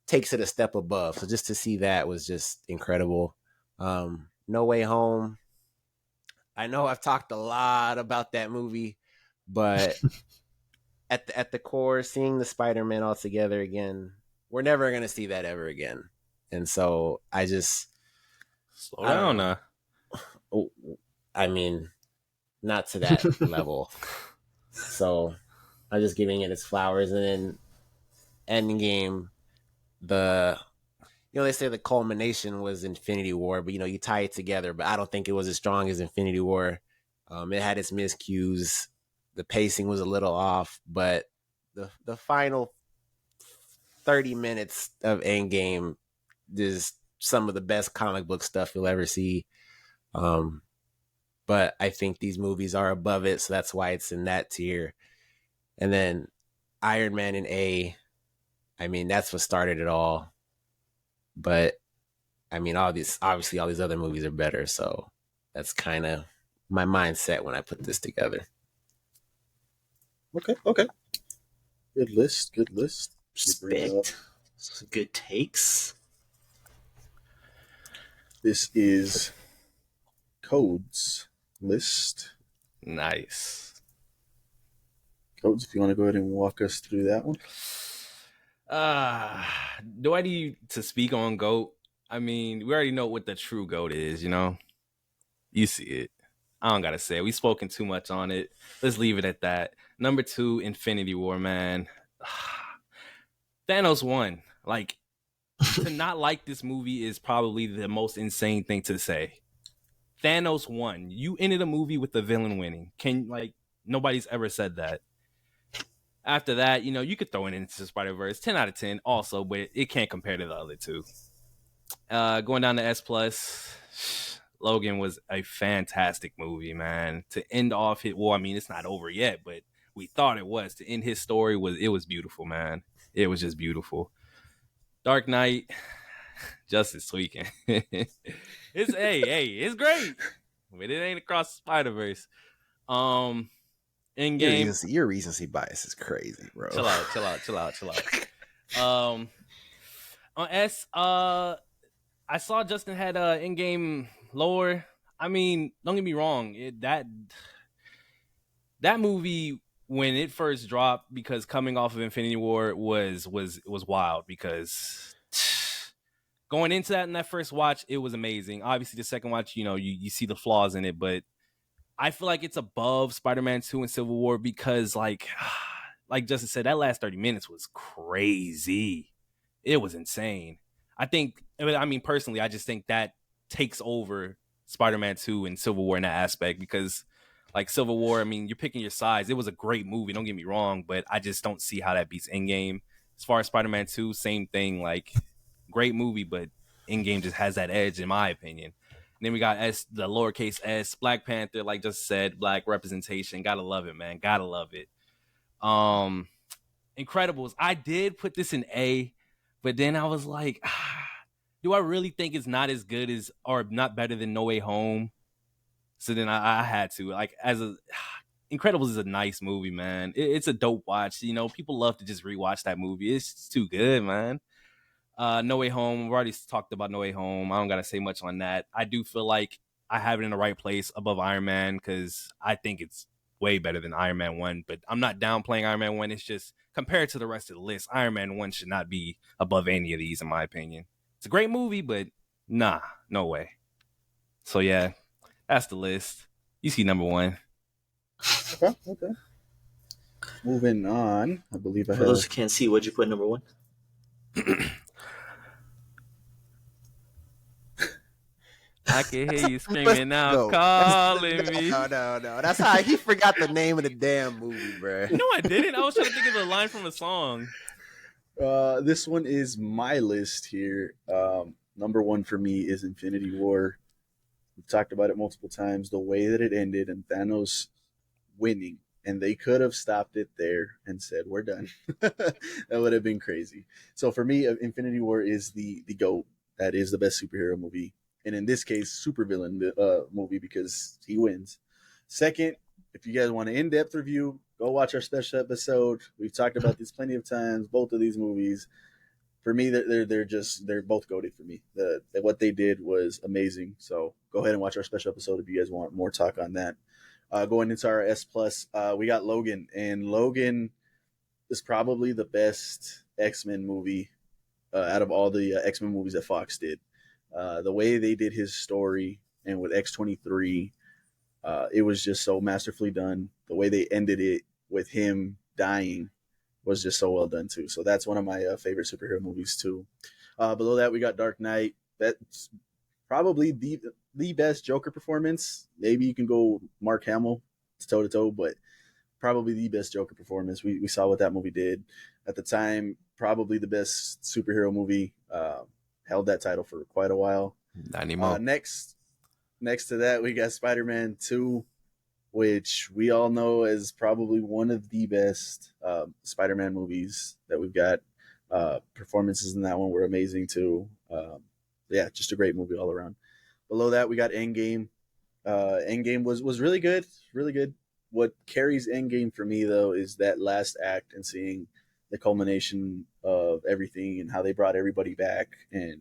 takes it a step above. So just to see that was just incredible. No Way Home. I know I've talked a lot about that movie, but at the core, seeing the Spider-Man all together again, we're never gonna see that ever again. And so I just slow down now. I mean, not to that level. So I'm just giving it its flowers. And then Endgame, they say the culmination was Infinity War, but you tie it together. But I don't think it was as strong as Infinity War. It had its miscues. The pacing was a little off, but the final 30 minutes of Endgame is some of the best comic book stuff you'll ever see. But I think these movies are above it, so that's why it's in that tier. And then Iron Man in A, I mean, that's what started it all. But I mean, obviously all these other movies are better, so that's kind of my mindset when I put this together. Okay. Good list. Respect. Good takes. This is Codes list. Nice. Codes, if you want to go ahead and walk us through that one. Do I need to speak on GOAT? I mean, we already know what the true GOAT is, you know? You see it. I don't gotta say it. We've spoken too much on it. Let's leave it at that. Number 2, Infinity War, man. Thanos won. Like, to not like this movie is probably the most insane thing to say. Thanos won. You ended a movie with the villain winning. Nobody's ever said that. After that, you could throw it into Spider-Verse. 10 out of 10 also, but it can't compare to the other two. Going down to S+, Logan was a fantastic movie, man. To end off it, well, I mean, it's not over yet, but we thought it was. To end his story, was beautiful, man. It was just beautiful. Dark Knight, Justice tweaking. It's great, but it ain't across the Spider-Verse. Endgame. Your recency bias is crazy, bro. Chill out. On S, I saw Justin had Endgame lower. I mean, don't get me wrong, that movie when it first dropped, because coming off of Infinity War was wild, because going into that in that first watch, it was amazing. Obviously, the second watch, you see the flaws in it, but I feel like it's above Spider-Man 2 and Civil War because, like Justin said, that last 30 minutes was crazy. It was insane. Personally, I just think that takes over Spider-Man 2 and Civil War in that aspect because, like, Civil War, I mean, you're picking your sides. It was a great movie, don't get me wrong, but I just don't see how that beats Endgame. As far as Spider-Man 2, same thing. Like, great movie, but Endgame just has that edge, in my opinion. And then we got the lowercase S, Black Panther, like just said, black representation. Gotta love it, man. Gotta love it. Incredibles. I did put this in A, but then I was like, do I really think it's not as good as, or not better than No Way Home? So then I had to. Like, Incredibles is a nice movie, man. It's a dope watch. People love to just rewatch that movie. It's too good, man. No Way Home. We've already talked about No Way Home. I don't gotta say much on that. I do feel like I have it in the right place above Iron Man because I think it's way better than Iron Man 1. But I'm not downplaying Iron Man 1. It's just compared to the rest of the list, Iron Man 1 should not be above any of these, in my opinion. It's a great movie, but nah, no way. So yeah, that's the list. You see number 1. Okay. Moving on, I believe I For have. those who can't see, what'd you put number 1? I can hear you screaming now, calling me. No. That's how he forgot the name of the damn movie, bro. No, I didn't. I was trying to think of a line from a song. This one is my list here. Number 1 for me is Infinity War. We've talked about it multiple times. The way that it ended and Thanos winning, and they could have stopped it there and said, "We're done." That would have been crazy. So for me, Infinity War is the GOAT. That is the best superhero movie. And in this case, supervillain movie because he wins. Second, if you guys want an in-depth review, go watch our special episode. We've talked about this plenty of times. Both of these movies, for me, they're both goated for me. What they did was amazing. So go ahead and watch our special episode if you guys want more talk on that. Going into our S+, we got Logan, and Logan is probably the best X-Men movie out of all the X-Men movies that Fox did. The way they did his story, and with X-23, it was just so masterfully done. The way they ended it with him dying was just so well done too. So that's one of my favorite superhero movies too. Below that, we got Dark Knight. That's probably the best Joker performance. Maybe you can go Mark Hamill toe to toe, but probably the best Joker performance. We saw what that movie did at the time. Probably the best superhero movie. Held that title for quite a while. Not anymore. Next to that, we got Spider-Man 2, which we all know as probably one of the best Spider-Man movies that we've got. Performances in that one were amazing too. Yeah, just a great movie all around. Below that, we got Endgame. Endgame was really good, really good. What carries Endgame for me though is that last act and seeing the culmination of everything and how they brought everybody back and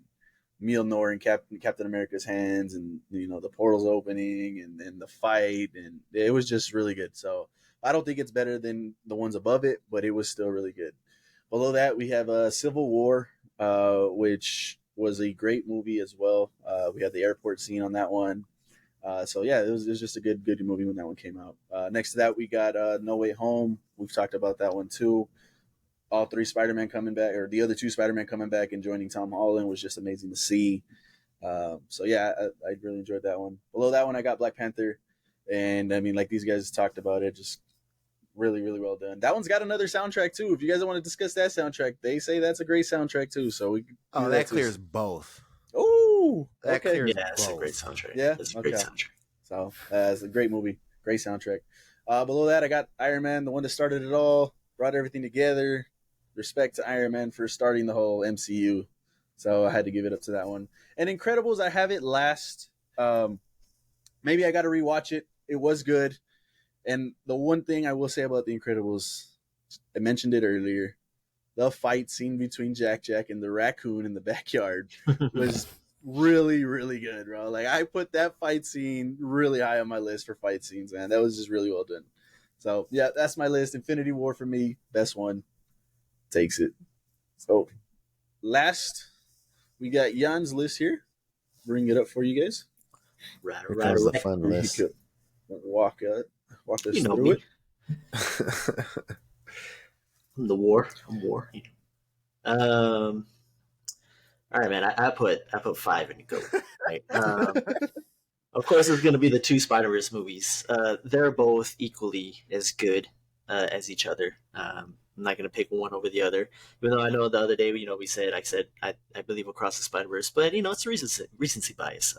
Mjolnir in Captain America's hands, and the portals opening, and the fight, and it was just really good. So I don't think it's better than the ones above it, but it was still really good. Below that, we have Civil War, which was a great movie as well. We had the airport scene on that one. So yeah, it was just a good movie when that one came out. Next to that, we got No Way Home. We've talked about that one too. All three Spider-Man coming back, or the other two Spider-Man coming back and joining Tom Holland was just amazing to see. So yeah, I really enjoyed that one. Below that one, I got Black Panther, and I mean, like these guys talked about it, just really well done. That one's got another soundtrack too. If you guys want to discuss that soundtrack, they say that's a great soundtrack too. So we that clears both. Oh, That okay. clears Yeah, it's a both. great soundtrack. Yeah? It's a great Okay. soundtrack. So it's a great movie, great soundtrack. Below that, I got Iron Man, the one that started it all, brought everything together. Respect to Iron Man for starting the whole MCU. So I had to give it up to that one. And Incredibles, I have it last. Maybe I got to rewatch it. It was good. And the one thing I will say about the Incredibles, I mentioned it earlier, the fight scene between Jack and the raccoon in the backyard was really good, bro. Like, I put that fight scene really high on my list for fight scenes, man. That was just really well done. So yeah, that's my list. Infinity War for me, best one, takes it. So last, we got Jan's list here. Bring it up for you guys. Right, Here right, comes the right. fun You list. could walk us You know through me. it. I'm the war. I'm war. All right, man. I put 5 in the GOAT. Right. Of course, it's going to be the two Spider-Verse movies. They're both equally as good as each other. I'm not going to pick one over the other, even though I know the other day, I said I believe Across the Spider-Verse, but it's recency bias.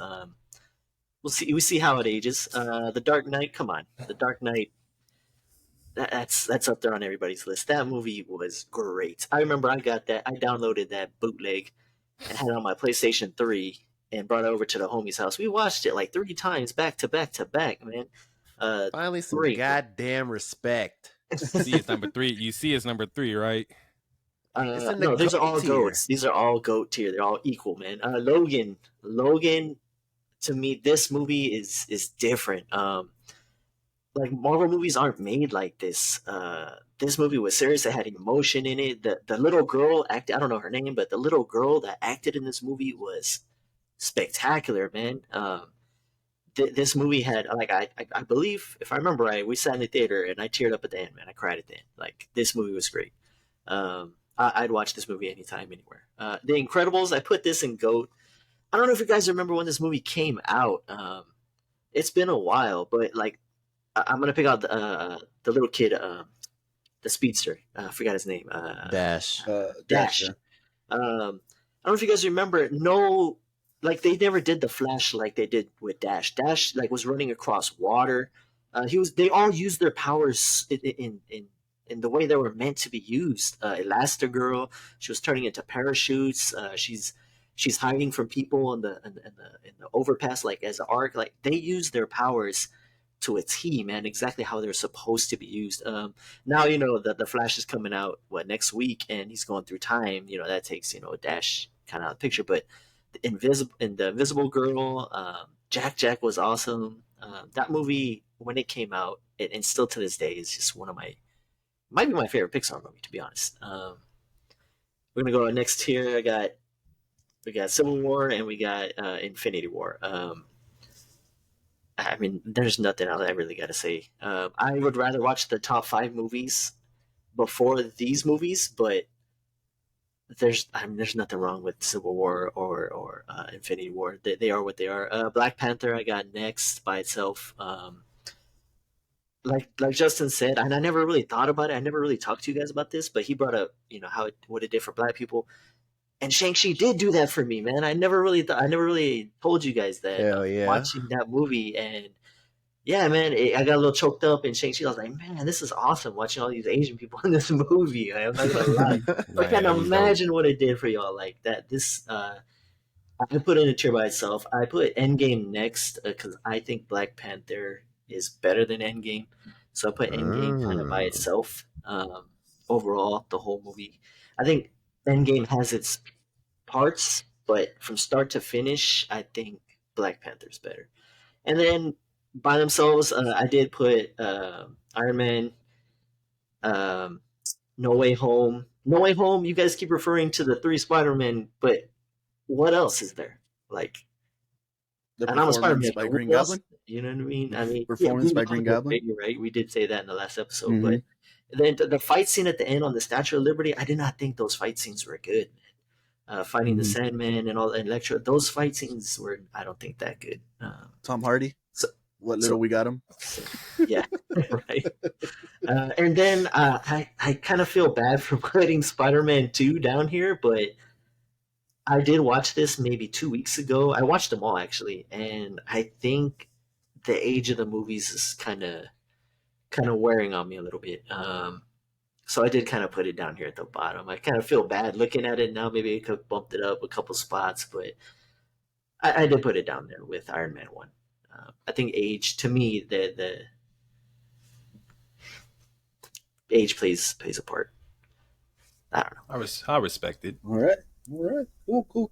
We see how it ages. The Dark Knight, come on, The Dark Knight. That's up there on everybody's list. That movie was great. I remember I downloaded that bootleg and had it on my PlayStation 3 and brought it over to the homie's house. We watched it like 3 times back to back, man. Finally, some Great. goddamn respect. See, it's number 3. You see, it's number 3, right? It's in the No, these are GOAT all tier. goats. These are all GOAT tier. They're all equal, man. Logan. To me, this movie is different. Like Marvel movies aren't made like this. This movie was serious. It had emotion in it. The little girl acted. I don't know her name, but the little girl that acted in this movie was spectacular, man. This movie had I believe, if I remember right, we sat in the theater and I teared up at the end, man. I cried at the end. Like, this movie was great. I'd watch this movie anytime, anywhere. The Incredibles, I put this in GOAT. I don't know if you guys remember when this movie came out. It's been a while, but like, I'm gonna pick out the little kid, the speedster. I forgot his name. Dash. Dash. Yeah. I don't know if you guys remember. No, like, they never did the Flash like they did with Dash. Dash like was running across water. They all used their powers in the way they were meant to be used. Elastigirl, she was turning into parachutes. She's hiding from people in the overpass, like as an arc. Like, they use their powers to a T, man, exactly how they're supposed to be used. Now the Flash is coming out next week, and he's going through time. That takes Dash kind of out of the picture, but the Invisible Girl, Jack was awesome. That movie, when it came out, and still to this day, is just might be my favorite Pixar movie, to be honest. We're gonna go next tier. We got Civil War and we got Infinity War. I mean, there's nothing else I really got to say. I would rather watch the top 5 movies before these movies, but there's nothing wrong with Civil War or Infinity War. They are what they are. Black Panther, I got next by itself. Like Justin said, and I never really thought about it. I never really talked to you guys about this, but he brought up what it did for Black people. And Shang-Chi did do that for me, man. I never really told you guys that. Hell yeah. Watching that movie, and yeah, man, I got a little choked up in Shang-Chi. I was like, man, this is awesome watching all these Asian people in this movie. I'm not gonna lie. I can't imagine what it did for y'all. Like that. I put it in a tier by itself. I put Endgame next because I think Black Panther is better than Endgame. So I put Endgame kind of by itself. Overall, the whole movie, I think Endgame has its parts, But from start to finish, I think Black Panther's better. And then by themselves, I did put Iron Man, um, No Way Home. No Way Home. You guys keep referring to the three Spider-Men, but what else is there? Like, The and I'm a performance Spider-Man. by But Green what else? Goblin. You know what I mean? The I mean, yeah, performance Green by Green Goblin was Goblin. great. You're right. We did say that in the last episode, Mm-hmm. but then the fight scene at the end on the Statue of Liberty, I did not think those fight scenes were good. Fighting the Mhm. Sandman and all and Electro, those fight scenes were, I don't think, that good. Tom Hardy. So, What little so we got him. yeah, right. And then I kind of feel bad for putting Spider-Man 2 down here, but I did watch this maybe 2 weeks ago. I watched them all actually, and I think the age of the movies is kind of wearing on me a little bit. So I did kind of put it down here at the bottom. I kind of feel bad looking at it now. Maybe I could have bumped it up a couple spots, but I did put it down there with Iron Man 1. I think age, to me, the age plays a part. I don't know. I respect it. All right. Cool.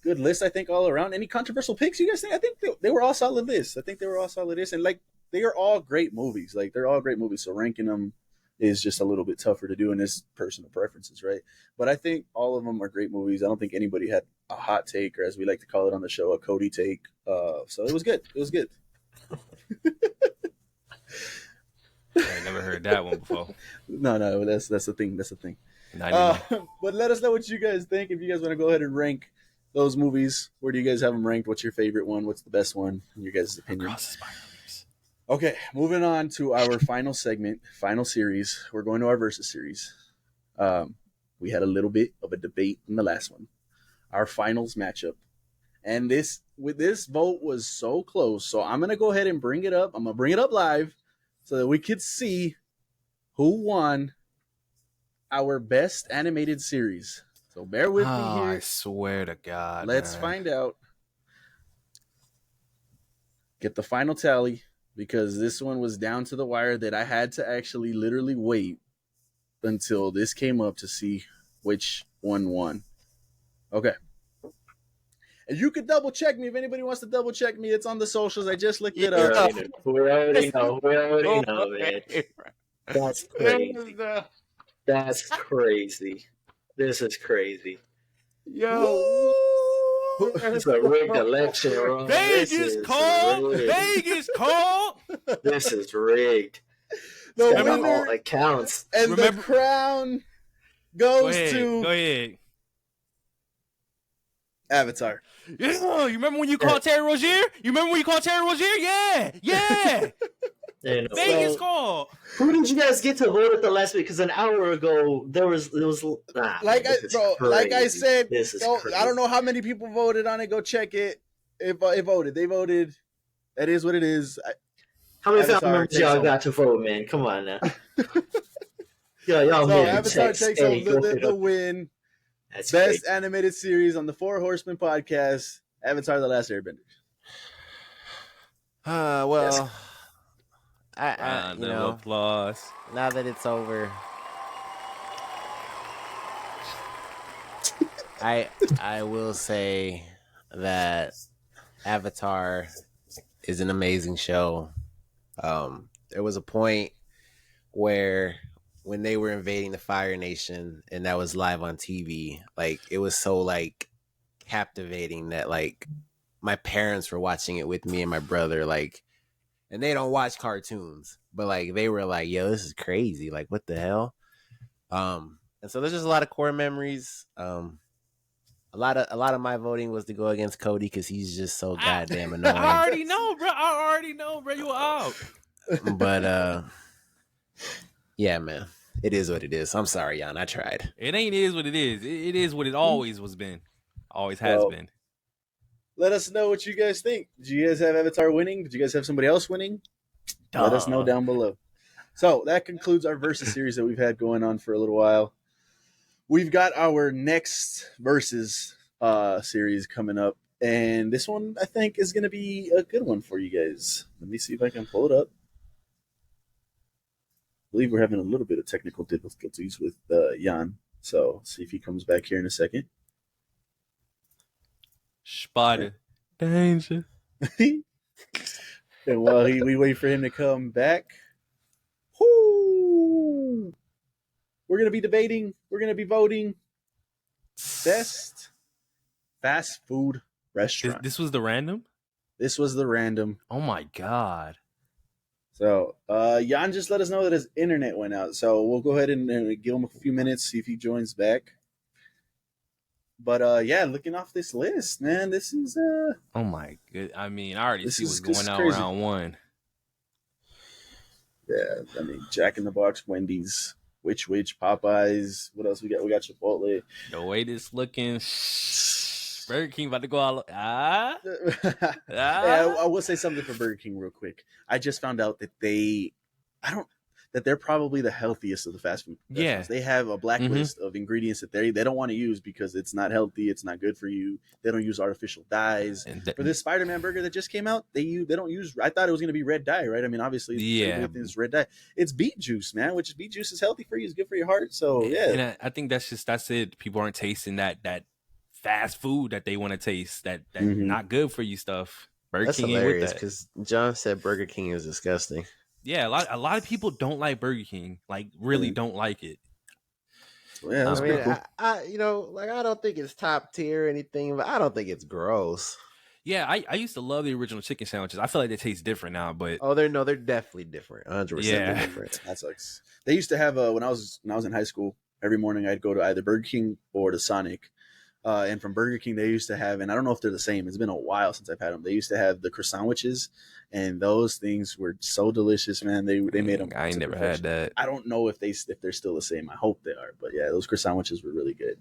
Good list, I think, all around. Any controversial picks you guys think? I think they were all solid lists. I think they were all solid lists, and like they are all great movies. Like they're all great movies. So ranking them is just a little bit tougher to do, and it's personal preferences, right? But I think all of them are great movies. I don't think anybody had a hot take, or as we like to call it on the show, a Cody take. So it was good. It was good. I never heard that one before. No, that's the thing. That's the thing. Not But let us know what you guys think. If you guys want to go ahead and rank those movies, where do you guys have them ranked? What's your favorite one? What's the best one in your guys' opinion? Across the Spider-Verse. Okay, moving on to our final segment, final series. We're going to our versus series. We had a little bit of a debate in the last one. Our finals matchup. And this vote was so close. So I'm gonna go ahead and bring it up. I'm gonna bring it up live so that we could see who won our best animated series. So bear with me here. I swear to God. Let's man. find out. Get the final tally, because this one was down to the wire that I had to actually literally wait until this came up to see which one won. Okay. And you could double check me if anybody wants to double check me. It's on the socials. I just looked it We up. already know, man. That's crazy. That's crazy. This is crazy. Yo. It's a rigged election, bro. Vegas call. Vegas call. This is rigged. The It's got on winner all accounts. and Remember- the crown Go goes ahead. to Go ahead. Avatar. Yeah, you remember when you called Terry Rozier? You remember when you called Terry Rozier? Yeah. And, Vegas well, call. who did you guys get to vote at the last week? Because an hour ago it was Like I said, this is crazy. I don't know how many people voted on it. Go check it. It voted. They voted. That is what it is. How many Avatar family members takes y'all home. got to vote, man? Come on now. Y'all So made a Avatar text. takes Hey, home go the pick up. win. That's Best crazy. animated series on the Four Horsemen podcast. Avatar: The Last Airbender. Well, I Round you of know, applause. now that it's over, I will say that Avatar is an amazing show. There was a point where when they were invading the Fire Nation and that was live on TV, like it was so like captivating that like my parents were watching it with me and my brother, like, and they don't watch cartoons, but like they were like, yo, this is crazy, like what the hell. And so there's just a lot of core memories. A lot of my voting was to go against Cody because he's just so goddamn annoying. I already know, bro. You out. But yeah, man, it is what it is. I'm sorry, Jan. I tried. It ain't is what it is. It is what it always was been. Always has Well, been. Let us know what you guys think. Did you guys have Avatar winning? Did you guys have somebody else winning? Let us know down below. So that concludes our versus series that we've had going on for a little while. We've got our next versus series coming up, and this one I think is going to be a good one for you guys. Let me see if I can pull it up. I believe we're having a little bit of technical difficulties with Jan, so see if he comes back here in a second. Spotted. Danger. And while we wait for him to come back, whoo, we're gonna be debating. We're gonna be voting best fast food restaurant. This was the random? This was the random. Oh my god. So, Jan just let us know that his internet went out. So we'll go ahead and give him a few minutes, see if he joins back. But yeah, looking off this list, man, this is Oh my good. I mean, I already see what's this going is on crazy. round one. Yeah, I mean, Jack in the Box, Wendy's, Which, Popeyes. What else we got? We got Chipotle. The way this looking, Burger King about to go out. Yeah, I will say something for Burger King real quick. I just found out that they're probably the healthiest of the fast food restaurants. They have a blacklist of ingredients that they don't want to use because it's not healthy, it's not good for you. They don't use artificial dyes. For this Spider-Man burger that just came out, they don't use. I thought it was going to be red dye, right? I mean, obviously, it's red dye. It's beet juice, man. Which beet juice is healthy for you, it's good for your heart. So yeah, and I think that's it. People aren't tasting that fast food that they want to taste. That not good for you stuff. Burger That's King hilarious because John said Burger King is disgusting. Yeah, a lot of people don't like Burger King. Like, really don't like it. Yeah, that's pretty cool. I don't think it's top tier or anything, but I don't think it's gross. Yeah, I used to love the original chicken sandwiches. I feel like they taste different now, but they're definitely different. 100% different. That sucks. They used to have when I was in high school, every morning I'd go to either Burger King or to Sonic. And from Burger King, they used to have, and I don't know if they're the same. It's been a while since I've had them. They used to have the croissantwiches, and those things were so delicious, man. They made them. I ain't never had that. I don't know if they're still the same. I hope they are, but yeah, those croissantwiches were really good.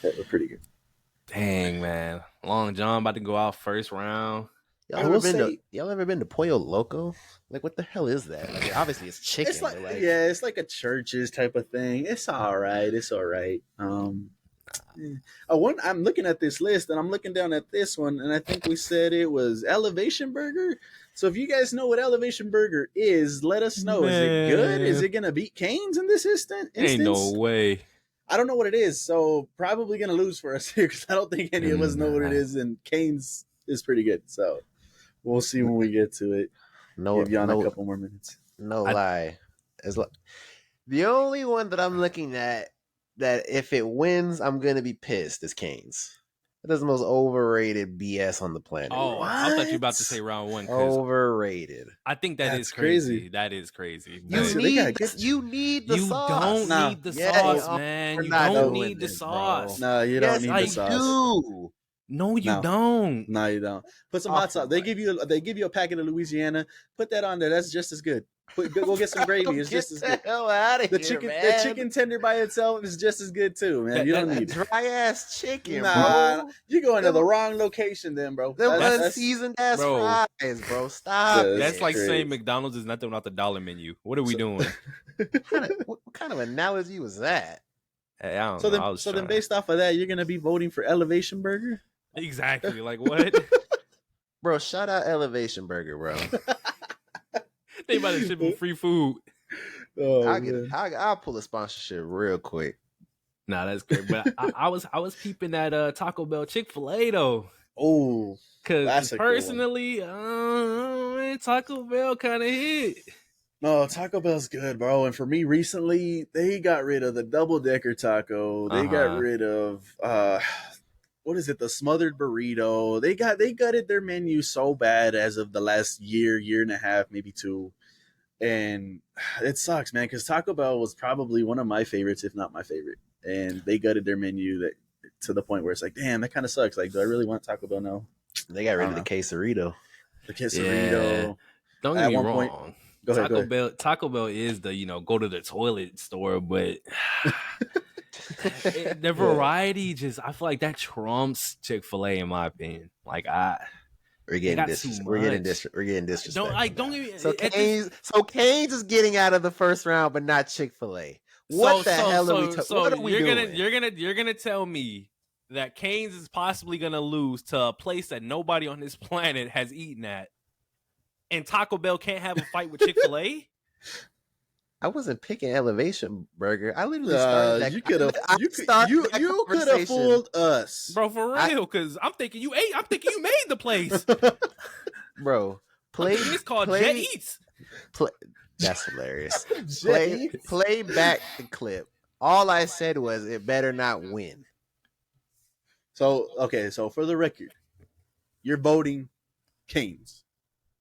They were pretty good. Dang, man, Long John about to go out first round. Y'all ever been to Pollo Loco? Like, what the hell is that? Like, obviously, it's chicken. It's like, it's like a Church's type of thing. It's all right. I'm looking at this list and I'm looking down at this one, and I think we said it was Elevation Burger. So if you guys know what Elevation Burger is, let us know. Man. Is it good? Is it gonna beat Cane's in this instance? Ain't no way. I don't know what it is, so probably gonna lose for us here because I don't think any of us know what it is, and Cane's is pretty good. So we'll see when we get to it. Give Jan a couple more minutes. Lie. The only one that I'm looking at that if it wins, I'm gonna be pissed is Cane's. That is the most overrated BS on the planet. Oh, what? I thought you were about to say round one. Overrated. I think that's is crazy. That is crazy. You need the sauce. You don't need the sauce, man. You don't need the sauce. No, you don't need the sauce. Do. No, you don't. No, you don't. Put some hot sauce. They give you a packet of Louisiana. Put that on there. That's just as good. Go get some gravy. It's just as good. Hell out of the chicken tender by itself is just as good too, man. You don't need dry ass chicken, bro. bro. You're going to the wrong location, then, bro. That's unseasoned ass fries, bro. Stop. That's like saying McDonald's is nothing without the dollar menu. What are we doing? What kind of analogy was that? Hey, I don't know. So then, based off of that, you're gonna be voting for Elevation Burger? Exactly. Like what? Bro, shout out Elevation Burger, bro. They about to ship them free food. Oh, I'll pull a sponsorship real quick. Nah, that's great. But I was peeping that Taco Bell Chick-fil-A though. Oh, because personally, Taco Bell kind of hit. No, Taco Bell's good, bro. And for me, recently they got rid of the double-decker taco. They got rid of what is it? The smothered burrito. They gutted their menu so bad as of the last year and a half, maybe two. And it sucks, man, because Taco Bell was probably one of my favorites, if not my favorite. And they gutted their menu to the point where it's like, damn, that kind of sucks. Like, do I really want Taco Bell now? They got rid of the quesarito. The quesarito. Yeah. Don't get me wrong. Go ahead. Taco Bell is the, go to the toilet store, but the variety I feel like that trumps Chick-fil-A in my opinion. Like we're getting disrespect. Don't get me. So Cane's is getting out of the first round, but not Chick-fil-A. What the hell are we talking? What are we doing? You're gonna tell me that Cane's is possibly gonna lose to a place that nobody on this planet has eaten at, and Taco Bell can't have a fight with Chick-fil-A? I wasn't picking Elevation Burger. I literally started that. You could have I you could started you that you could have conversation. fooled us, Bro, for I- real, because I'm thinking you ate. I'm thinking you made the place. Bro. I'm thinking it's called Jet Eats. That's hilarious. Jay. Play back the clip. All I said was it better not win. So okay, so for the record, you're voting Canes.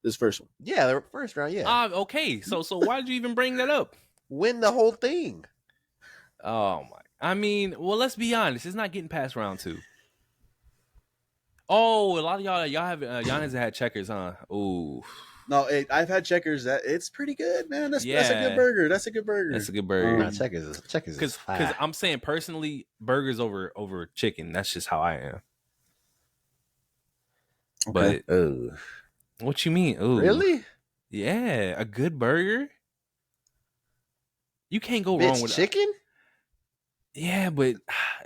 This first one. Yeah, the first round, yeah. Okay, so why did you even bring that up? Win the whole thing. Oh my! I mean, well, let's be honest. It's not getting past round 2. Oh, a lot of y'all have Giannis had checkers, huh? Ooh, No, I've had Checkers. It's pretty good, man. That's a good burger. That's a good burger. that's a good burger. Nah, Checkers is Because fire. I'm saying personally, burgers over chicken. That's just how I am. Okay. But what you mean? Ooh, Really? Yeah, a good burger. You can't go wrong with chicken? Yeah, but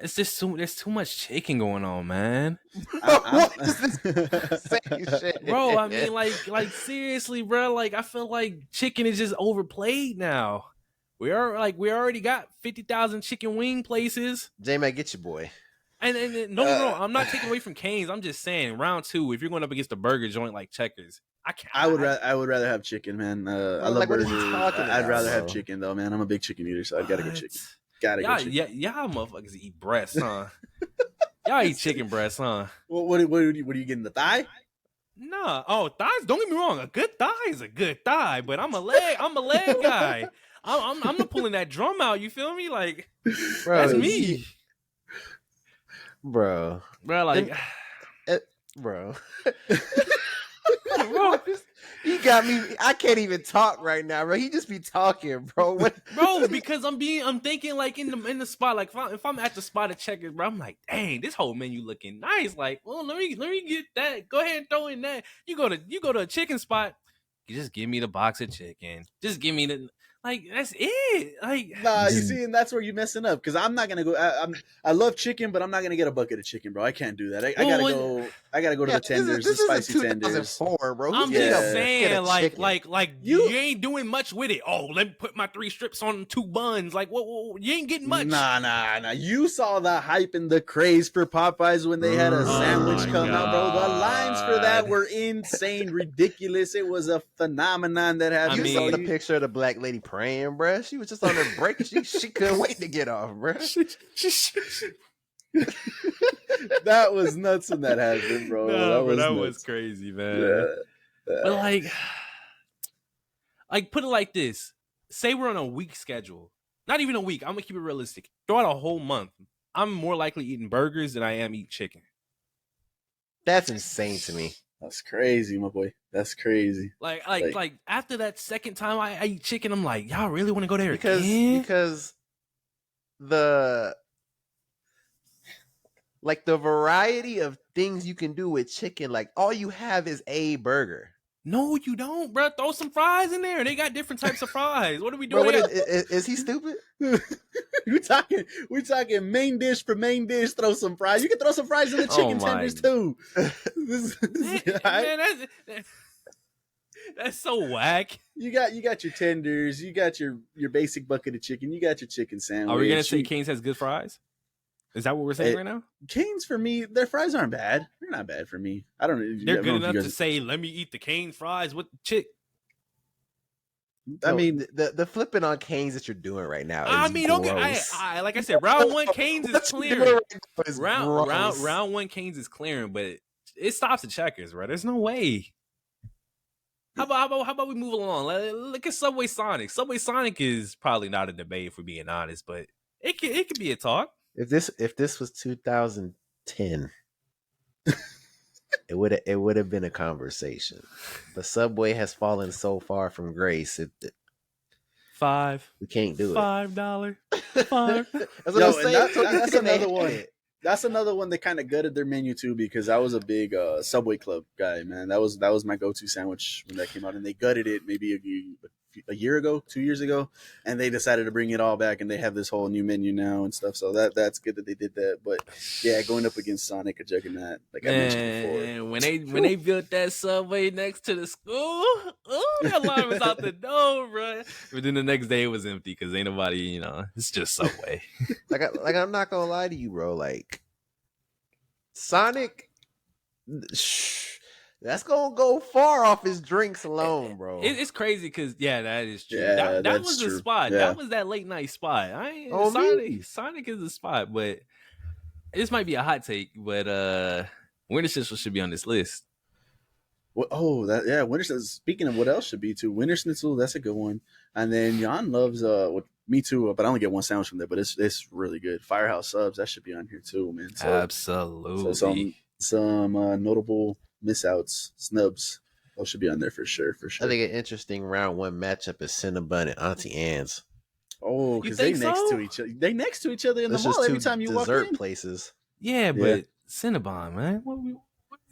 it's just there's too much chicken going on, man. What is this same shit? Bro, I mean, like seriously, bro. Like I feel like chicken is just overplayed now. We already got 50,000 chicken wing places. J-Man, get your boy. And no, I'm not taking away from Cane's. I'm just saying, round 2, if you're going up against a burger joint like Checkers, I can't. I would rather have chicken, man. I love like, what are you burgers. talking I'd about, rather have bro? chicken though, man. I'm a big chicken eater, so I gotta go chicken. Gotta go chicken. Y'all motherfuckers eat breasts, huh? Y'all eat chicken breasts, huh? What are you getting, the thigh? Nah. Oh, thighs. Don't get me wrong. A good thigh is a good thigh, but I'm a leg guy. I'm not pulling that drum out. You feel me? Like Bro, that's me, bro. Like, Bro. bro, He got me. I can't even talk right now, bro. He just be talking, bro. bro. Because I'm thinking like in the spot. Like if I'm at the spot of Checkers, bro, I'm like, dang, this whole menu looking nice. Like, well, let me get that. Go ahead and throw in that. You go to a chicken spot. You just give me the box of chicken. Just give me the. Like that's it. Like Nah, you see, and that's where you're messing up. Because I'm not gonna go. I love chicken, but I'm not gonna get a bucket of chicken, bro. I can't do that. I gotta go to the tenders, this the spicy is tenders. 2004, bro. I'm Yeah. just saying, like like you ain't doing much with it. Oh, let me put my 3 strips on 2 buns. Like, what? You ain't getting much. Nah. You saw the hype and the craze for Popeyes when they had a sandwich my come out, bro. The God. lines for that were insane, ridiculous. It was a phenomenon that happened. You saw the picture of the black lady praying, bro. She was just on her break. She couldn't wait to get off, bro. That was nuts when that happened, bro. That was nuts. crazy, man. Yeah. But like put it like this. Say we're on a week schedule. Not even a week. I'm gonna keep it realistic. Throughout a whole month, I'm more likely eating burgers than I am eating chicken. That's insane to me. That's crazy, my boy. That's crazy. Like after that second time I eat chicken, I'm like, y'all really want to go there again? Because the variety of things you can do with chicken, like all you have is a burger. No, you don't, bro. Throw some fries in there. They got different types of fries. What are we Bro, doing? is he stupid? we talking main dish for main dish. Throw some fries. You can throw some fries in the chicken tenders too. Man, that's so whack. You got your tenders. You got your basic bucket of chicken. You got your chicken sandwich. Are we gonna say Cane's has good fries? Is that what we're saying right now? Cane's for me, their fries aren't bad. They're not bad for me. I don't know. They're good enough to say, let me eat the Cane's fries with the chick. I mean, the flipping on Cane's that you're doing right now. I mean, don't get. I like I said, round 1 Cane's is clearing. Round 1 Cane's is clearing, but it stops at Checkers, bro. There's no way. How about we move along? Look at Subway Sonic. Subway Sonic is probably not a debate, if we're being honest, but it could be a talk. If this was 2010, it would have been a conversation. But Subway has fallen so far from grace. We can't do it. $5. $5. That's another one. That's another one that kind of gutted their menu too, because I was a big Subway Club guy, man. That was my go-to sandwich when that came out, and they gutted it maybe a a year ago, 2 years ago, and they decided to bring it all back, and they have this whole new menu now and stuff. So that's good that they did that. But yeah, going up against Sonic, a juggernaut, like I mentioned before. Man, when they built that subway next to the school, ooh, that line was out the door, bro. But then the next day it was empty because ain't nobody, it's just Subway. I'm not gonna lie to you, bro. Like Sonic, that's gonna go far off his drinks alone, bro. It's crazy because that is true. Yeah, that was true. a spot. Yeah. That was that late night spot. Sonic is a spot, but this might be a hot take, but Winter Schnitzel should be on this list. Winter Schnitzel. Speaking of what else should be too, Winter Schnitzel, that's a good one. And then Jan loves me too, but I only get one sandwich from there, but it's really good. Firehouse Subs, that should be on here too, man. So, absolutely. So some notable misouts, snubs, those should be on there for sure. I think an interesting round one matchup is Cinnabon and Auntie Anne's. Oh, because they next to each other. They next to each other in the mall every time you walk in. Dessert places. Yeah, but Cinnabon, man, what are we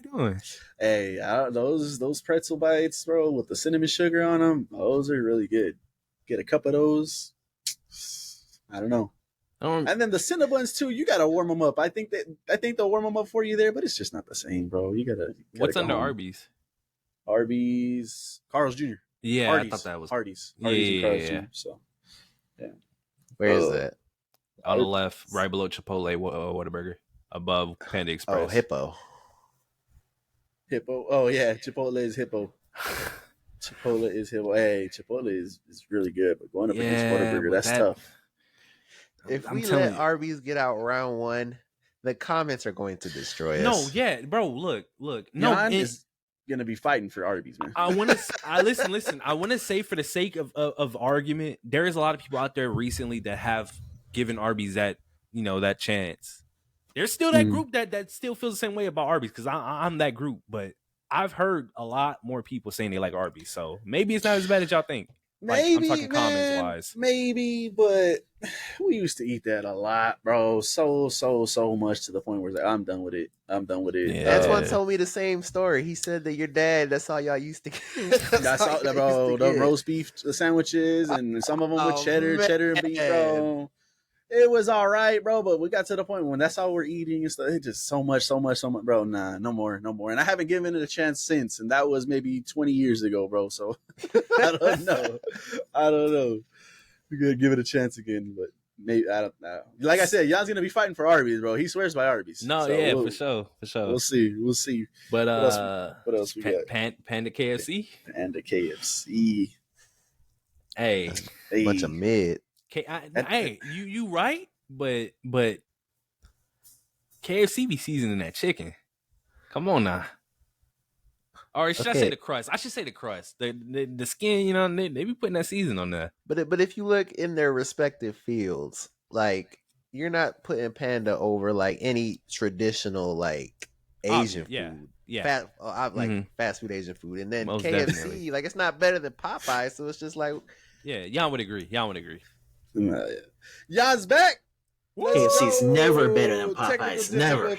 doing? Hey, those pretzel bites, bro, with the cinnamon sugar on them, those are really good. Get a cup of those. I don't know. And then the Cinnabons too, you gotta warm them up. I think they'll warm them up for you there, but it's just not the same, bro. You gotta What's under Arby's? Arby's, Carl's Jr. Yeah, Hardee's. I thought that was Hardee's. Hardee's and Carl's Jr. So, yeah. Where is that? On the left, right below Chipotle Whataburger, above Panda Express. Oh, Hippo. Oh yeah, Chipotle is Hippo. Chipotle is Hippo. Hey, Chipotle is really good, but going up against Whataburger, that's tough. If we let Arby's get out round one, the comments are going to destroy us. No, yeah, bro. Look. No, Jan is gonna be fighting for Arby's, man. I want to. Listen. I want to say, for the sake of argument, there is a lot of people out there recently that have given Arby's that chance. There's still that group that still feels the same way about Arby's, because I'm that group. But I've heard a lot more people saying they like Arby's, so maybe it's not as bad as y'all think. Maybe, I'm talking comments wise. Maybe, but we used to eat that a lot, bro. So much to the point where it's like, I'm done with it. Yeah. Antoine told me the same story. He said that your dad, that's all y'all used to get. That's all, bro. The roast beef sandwiches, and some of them with cheddar and beef, bro. It was all right, bro, but we got to the point when that's all we're eating and stuff. It's just so much, bro. Nah, no more. And I haven't given it a chance since, and that was maybe 20 years ago, bro. So I don't know. We're gonna give it a chance again, but maybe I don't know. Like I said, Jan's gonna be fighting for Arby's, bro. He swears by Arby's. No, so for sure. We'll see. But what else we got? Panda KFC. Panda KFC. Hey, bunch of mid. Hey, you right, but KFC be seasoning that chicken. Come on now. Or should I say the crust? I should say the crust. The skin, they be putting that season on there. But if you look in their respective fields, like, you're not putting Panda over like any traditional like Asian food. Yeah. Fast food Asian food. And then Most KFC, definitely. like, it's not better than Popeye, so it's just like, yeah, y'all would agree. Jan's back. KFC's never better than Popeyes. Never.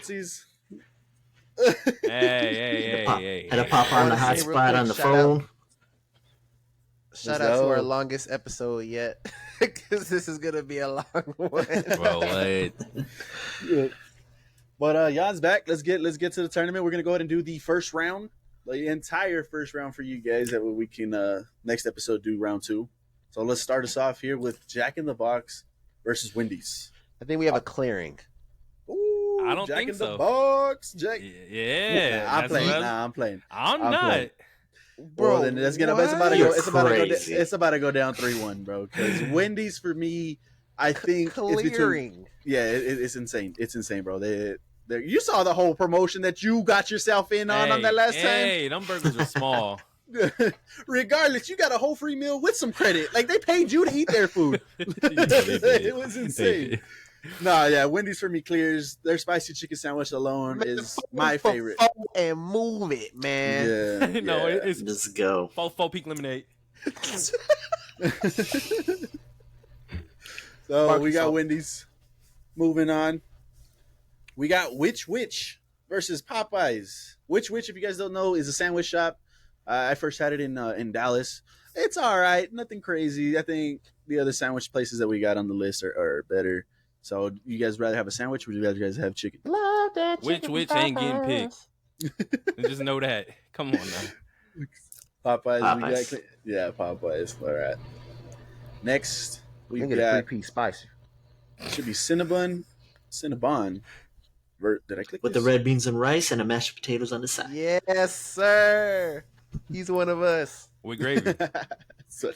Hey. Had to pop on the hot spot on the phone. Shout out to our longest episode yet, because this is gonna be a long one. Well, wait. But Jan's back. Let's get to the tournament. We're gonna go ahead and do the first round, the entire first round for you guys. That way we can next episode do round 2. So let's start us off here with Jack in the Box versus Wendy's. I think we have a clearing. Ooh, I don't Jack think in so. the Box, Jack. Yeah, I'm playing. I'm not. Playing. Bro, well, then it's about to go down 3-1, bro. Because Wendy's for me, I think clearing. It's insane. It's insane, bro. You saw the whole promotion that you got yourself in on that last time. Hey, them burgers are small. Regardless, you got a whole free meal with some credit. Like, they paid you to eat their food. It was insane. Wendy's for me clears. Their spicy chicken sandwich alone is my favorite. And move it, man. No, it's let's go. Four peak lemonade. So we got Wendy's. Moving on. We got Which versus Popeyes. Which, if you guys don't know, is a sandwich shop. I first had it in Dallas. It's all right. Nothing crazy. I think the other sandwich places that we got on the list are better. So, you guys rather have a sandwich, or would you rather guys have chicken? Love that Which chicken ain't getting Popeyes. picked? Just know that. Come on now. Popeyes, we Popeyes. got. Yeah, Popeyes. All right. Next, We we've get a got 3-piece spicy. should be Cinnabon. Did I click With this? the red beans and rice and the mashed potatoes on the side. Yes, sir. He's one of us. With gravy. So,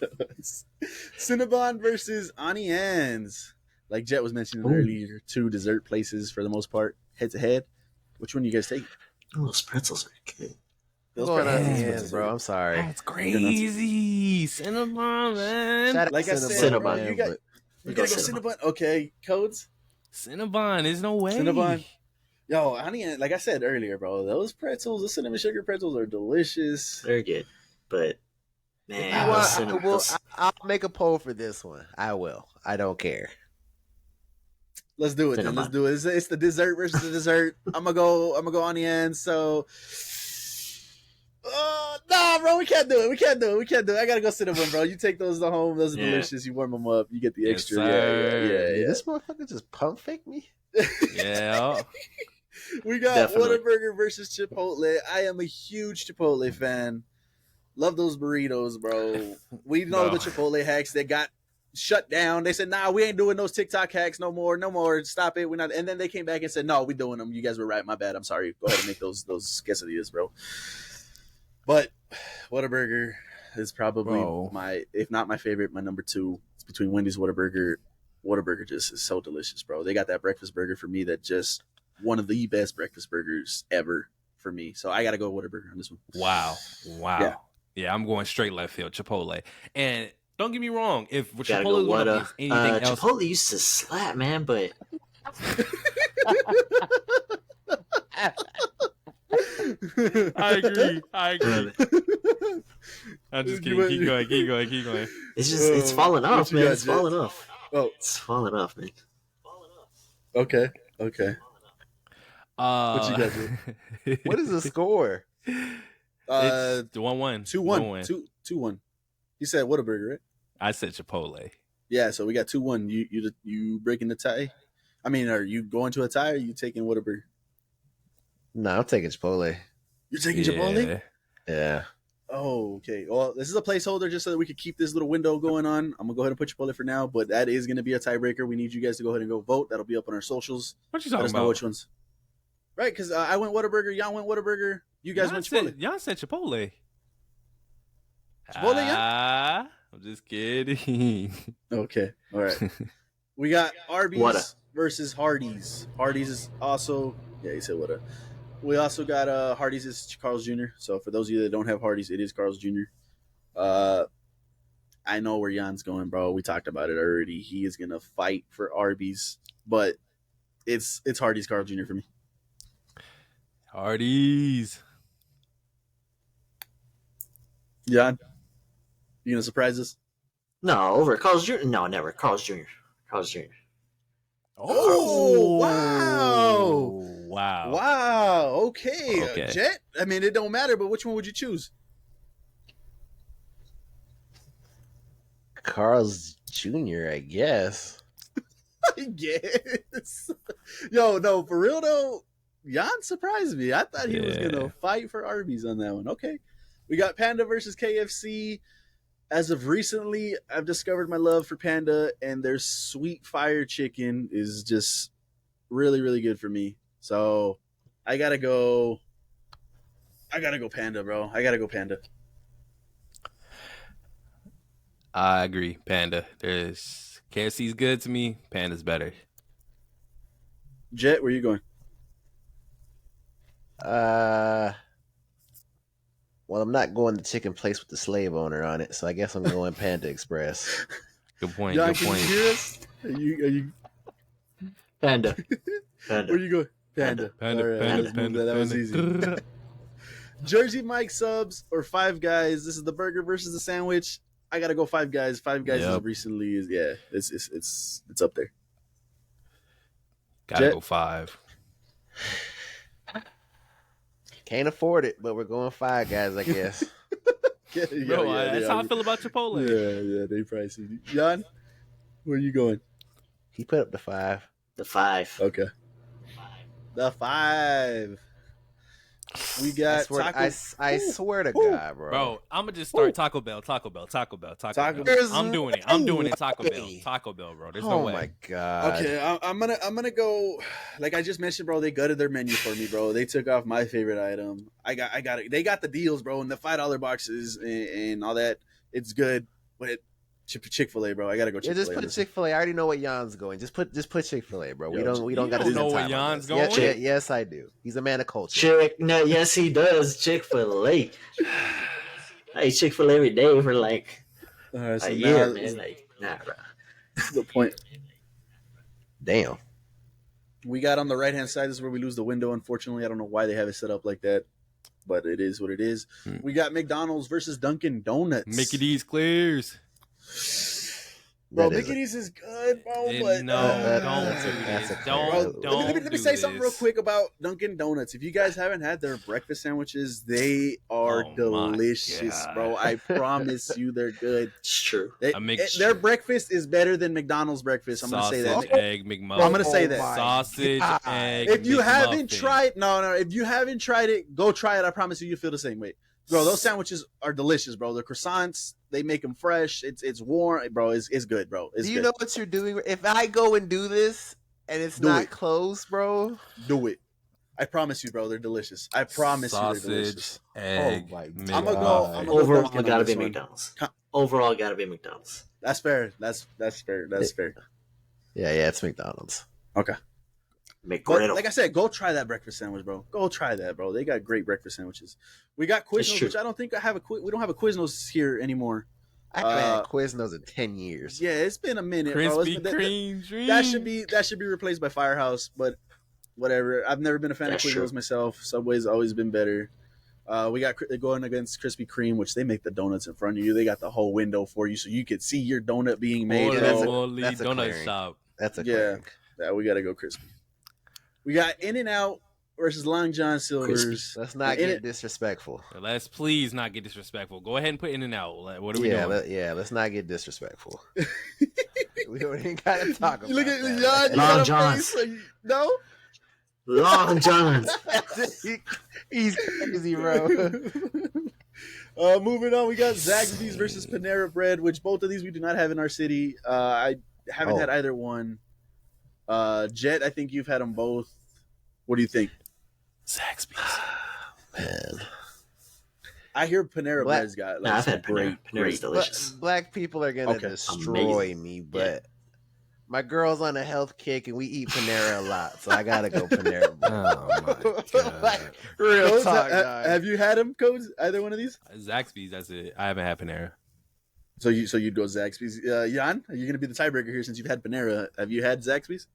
Cinnabon versus Onions. Like Jet was mentioning Ooh. earlier, two dessert places for the most part, head to head. Which one do you guys take? Oh, those pretzels are good. Those Going on pretzels, the Yeah. ends, bro. I'm sorry. That's crazy. Cinnamon, man. Shout out Like I Cinnabon, said, Cinnabon. bro, man, you got but you gotta go Cinnabon. Okay, codes. Cinnabon, there's no way. Cinnabon. Yo, Onion. Like I said earlier, bro, those pretzels, the cinnamon sugar pretzels, are delicious. They're good. But, if man, you those want, cinnamon, those- I'll make a poll for this one. I will. I don't care. Let's do it. Then. Cinnabon. Let's do it. It's the dessert versus the dessert. I'm gonna go Onion. So. Nah, bro, we can't do it. We can't do it. I gotta go Cinnabon, bro. You take those to home. Those are Yeah. delicious. You warm them up. You get the Yes, extra. sir. Yeah. This motherfucker just pump fake me. Yeah. We got Definitely. Whataburger versus Chipotle. I am a huge Chipotle fan. Love those burritos, bro. We know No. the Chipotle hacks. They got shut down. They said, "Nah, we ain't doing those TikTok hacks no more. No more. Stop it. We're not." And then they came back and said, "No, we doing them. You guys were right. My bad. I'm sorry. Go ahead and make those quesadillas, bro." But Whataburger is probably Bro. my, if not my favorite, my number two. It's between Wendy's and Whataburger. Whataburger just is so delicious, bro. They got that breakfast burger for me that just one of the best breakfast burgers ever for me. So I got to go Whataburger on this one. Wow. Yeah. Yeah, I'm going straight left field, Chipotle. And don't get me wrong, if gotta Chipotle go was going to Whata. be anything else, Chipotle used to slap, man, but I agree. uh, I'm just You kidding. went- Keep going. it's just it's falling What off, you man. got, It's Jet? falling off. Oh, It's falling off, man. okay. What you got, Jay? What is the score? Uh, It's 1-1. 2-1. 2-1. You said Whataburger, right? I said Chipotle. Yeah, so we got 2-1. You breaking the tie? I mean, are you going to a tie or are you taking Whataburger? No, I'm taking Chipotle. You're taking Chipotle? Yeah. Oh, okay. Well, this is a placeholder just so that we could keep this little window going on. I'm gonna go ahead and put Chipotle for now, but that is gonna be a tiebreaker. We need you guys to go ahead and go vote. That'll be up on our socials. What you Let talking us know about? which ones. Right, because I went Whataburger, y'all went Whataburger, you guys went Chipotle. Y'all said Chipotle. Chipotle, yeah? I'm just kidding. Okay, all right. We got Arby's Whata. versus Hardee's. Hardee's is also, yeah, he said Whata. We also got Hardee's is Carl's Jr. So for those of you that don't have Hardee's, it is Carl's Jr. I know where Jan's going, bro. We talked about it already. He is gonna fight for Arby's, but it's Hardee's Carl Jr. for me. Hardee's. Jan, you gonna surprise us? No, over Carl's Jr. No, never. Carl's Jr. Carl's Jr. Oh, wow. Wow. Wow. Okay. Okay. Jet. I mean, it don't matter, but which one would you choose? Carl's Jr., I guess. Yes. Yo, no, for real though, Jan surprised me. I thought he was Yeah. gonna fight for Arby's on that one. Okay. We got Panda versus KFC. As of recently, I've discovered my love for Panda, and their sweet fire chicken is just really, really good for me. So I gotta go Panda, bro. I gotta go Panda. I agree. Panda. There's KFC's good to me. Panda's better. Jet, where you going? Well, I'm not going to chicken place with the slave owner on it, so I guess I'm going Panda Express. Good point. Jan, Good can point. you hear us? Are you Panda. where Panda. you going? Panda. Panda, All right, panda, let's move panda, that was panda. easy. Jersey Mike subs or Five Guys. This is the burger versus the sandwich. I gotta go Five Guys. Five Guys Yep. is recently is yeah, it's up there. Gotta Jet? go 5. Can't afford it, but we're going Five Guys, I guess. Bro, that's how I feel about Chipotle. Yeah, they pricey. Jan, where you going? He put up the 5. The 5. Okay. The 5. We got I swear to God, Bro, I'm gonna just start Taco Bell. Taco Bell. There's I'm doing it. Taco Bell, bro. There's no way. Oh my God. Okay, I'm gonna go. Like I just mentioned, bro, they gutted their menu for me, bro. They took off my favorite item. I got it. They got the deals, bro, and the $5 boxes and all that. It's good, but Chick-fil-A, bro. I gotta go. Yeah, just put Chick-fil-A. I already know what Jan's going. Just put Chick-fil-A, bro. We don't got to know what Jan's going. Yes, I do. He's a man of culture. Yes, he does. Chick-fil-A. I eat Chick-fil-A every day for like a year, man. Like, nah, bro. That's the point. Damn. We got on the right hand side. This is where we lose the window. Unfortunately, I don't know why they have it set up like that, but it is what it is. We got McDonald's versus Dunkin' Donuts. Mickey D's clears. Bro, Mickey D's is good, bro. But let me say something real quick about Dunkin' Donuts. If you guys haven't had their breakfast sandwiches, they are delicious, bro. I promise you, they're good. It's true. Their breakfast is better than McDonald's breakfast. I'm gonna say that. Sausage, egg, McMuffin. I'm gonna say that. Sausage, egg. If you haven't tried, if you haven't tried it, go try it. I promise you feel the same way. Bro, those sandwiches are delicious, bro. The croissants, they make them fresh. It's warm, bro. It's good, bro. Do you know what you're doing? If I go and do this and it's not closed, bro, do it. I promise you, bro. They're delicious. I promise you, they're delicious. Egg. Oh my God. I'm gonna go. Overall, gotta be McDonald's. Overall, gotta be McDonald's. That's fair. That's fair. That's fair. Yeah, it's McDonald's. Okay. McGriddle. Like I said, go try that breakfast sandwich, bro. Go try that, bro. They got great breakfast sandwiches. We got Quiznos, which I don't think I have we don't have a Quiznos here anymore. I haven't had Quiznos in 10 years. Yeah, it's been a minute, Krispy bro. Kreme. That should be replaced by Firehouse, but whatever. I've never been a fan of Quiznos myself. Subway's always been better. We got going against Krispy Kreme, which they make the donuts in front of you. They got the whole window for you, so you could see your donut being made. That's a donut shop. That's a clearing. Yeah, we got to go crispy. We got In-N-Out versus Long John Silver's. Let's not get disrespectful. Let's please not get disrespectful. Go ahead and put In-N-Out. What are we doing? Let's not get disrespectful. We don't even got to talk about you look at that. Long John's. No? Long John's. He's crazy, bro. Moving on, we got Zaxby's versus Panera Bread, which both of these we do not have in our city. I haven't had either one. Jet, I think you've had them both. What do you think? Zaxby's. Man. I hear Panera Bread's got I've had Panera's delicious. Black people are going to destroy me, but my girl's on a health kick and we eat Panera a lot, so I got to go Panera Bread. Oh, my God. Like, real talk, have you had them, Codes? Either one of these? Zaxby's, that's it. I haven't had Panera. So you'd go Zaxby's. Jan, are you going to be the tiebreaker here since you've had Panera? Have you had Zaxby's?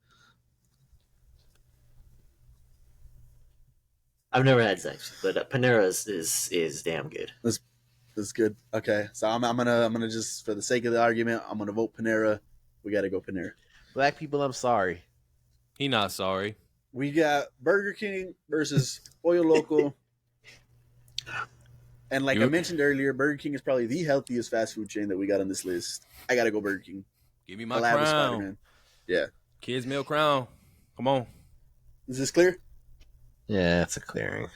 I've never had Zaxby's, but Panera's is damn good. That's good. Okay, so I'm gonna just for the sake of the argument, I'm gonna vote Panera. We got to go Panera. Black people, I'm sorry. He not sorry. We got Burger King versus Pollo Loco. And like I mentioned earlier, Burger King is probably the healthiest fast food chain that we got on this list. I got to go Burger King. Give me my crown. Spider-Man. Yeah. Kids meal crown. Come on. Is this clear? Yeah, it's a clearing.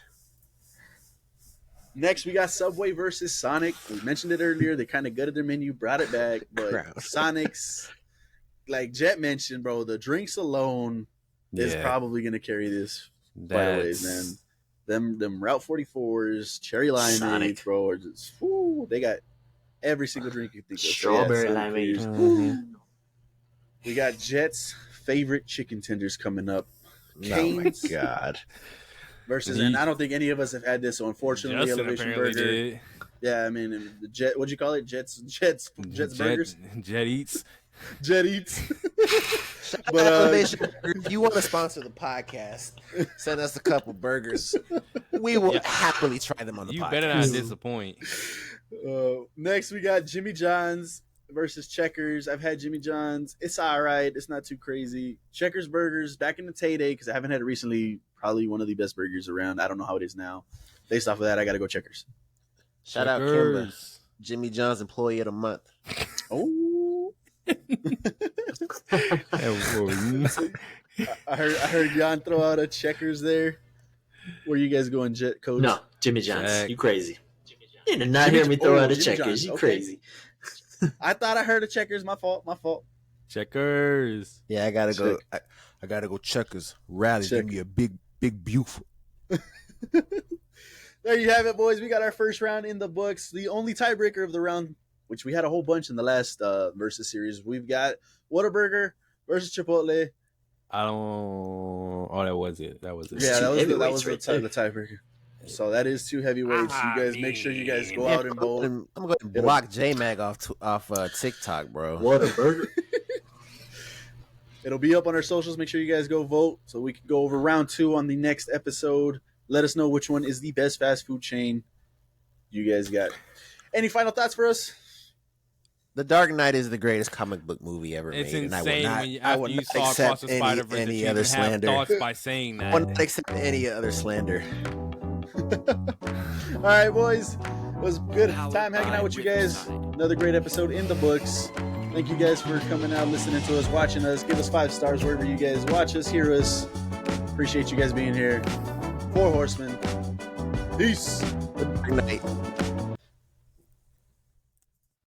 Next, we got Subway versus Sonic. We mentioned it earlier. They kind of gutted their menu, brought it back. But Sonic's, like Jet mentioned, bro, the drinks alone is probably going to carry this quite a ways, man. Them Route 44s, cherry limeades, bro, are just, they got every single drink you think of. Strawberry limeade. Mm-hmm. We got Jet's favorite chicken tenders coming up. Cane's oh, my God. Versus, and I don't think any of us have had this, so unfortunately, Justin Elevation Burger. did. Yeah, I mean, the Jet, what'd you call it? Jets Burgers? Jet Eats. Jet Eats. But Elevation Burger, if you want to sponsor the podcast, send us a couple burgers. We will happily try them on the podcast. You better not disappoint. Next, we got Jimmy John's versus Checkers. I've had Jimmy John's. It's all right. It's not too crazy. Checkers Burgers, back in the heyday, because I haven't had it recently, probably one of the best burgers around. I don't know how it is now. Based off of that, I got to go Checkers. Shout out Kimber, Checkers. Jimmy John's Employee of the Month. Oh, Hey, I heard Jan throw out a checkers there. Where you guys going, Jet Coach? No, Jimmy John's. Check. You crazy. You did not hear me throw out a Jimmy checkers. John's, You okay. crazy. I thought I heard a checkers. My fault. Checkers. Yeah, I gotta go. I gotta go checkers. Rally, Check. give me a big beautiful. There you have it, boys. We got our first round in the books. The only tiebreaker of the round, which we had a whole bunch in the last versus series. We've got Whataburger versus Chipotle. I don't. Oh, that was it. That was it. Yeah, two that was heavyweights the right there. tiebreaker. So that is 2 heavyweights. You guys make sure you guys go out and vote. I'm going to block J-Mag off TikTok, bro. What a burger. It'll be up on our socials. Make sure you guys go vote so we can go over round 2 on the next episode. Let us know which one is the best fast food chain you guys got. Any final thoughts for us? The Dark Knight is the greatest comic book movie ever It's made, insane and when you, I after would you not saw Across accept the Spider-Verse that any you other even have slander. thoughts by saying I would that. not accept any other slander. All right, boys. It was good time hanging out with you guys. Another great episode in the books. Thank you guys for coming out, listening to us, watching us. Give us 5 stars wherever you guys watch us, hear us. Appreciate you guys being here. For Horsemen. Peace. Good night.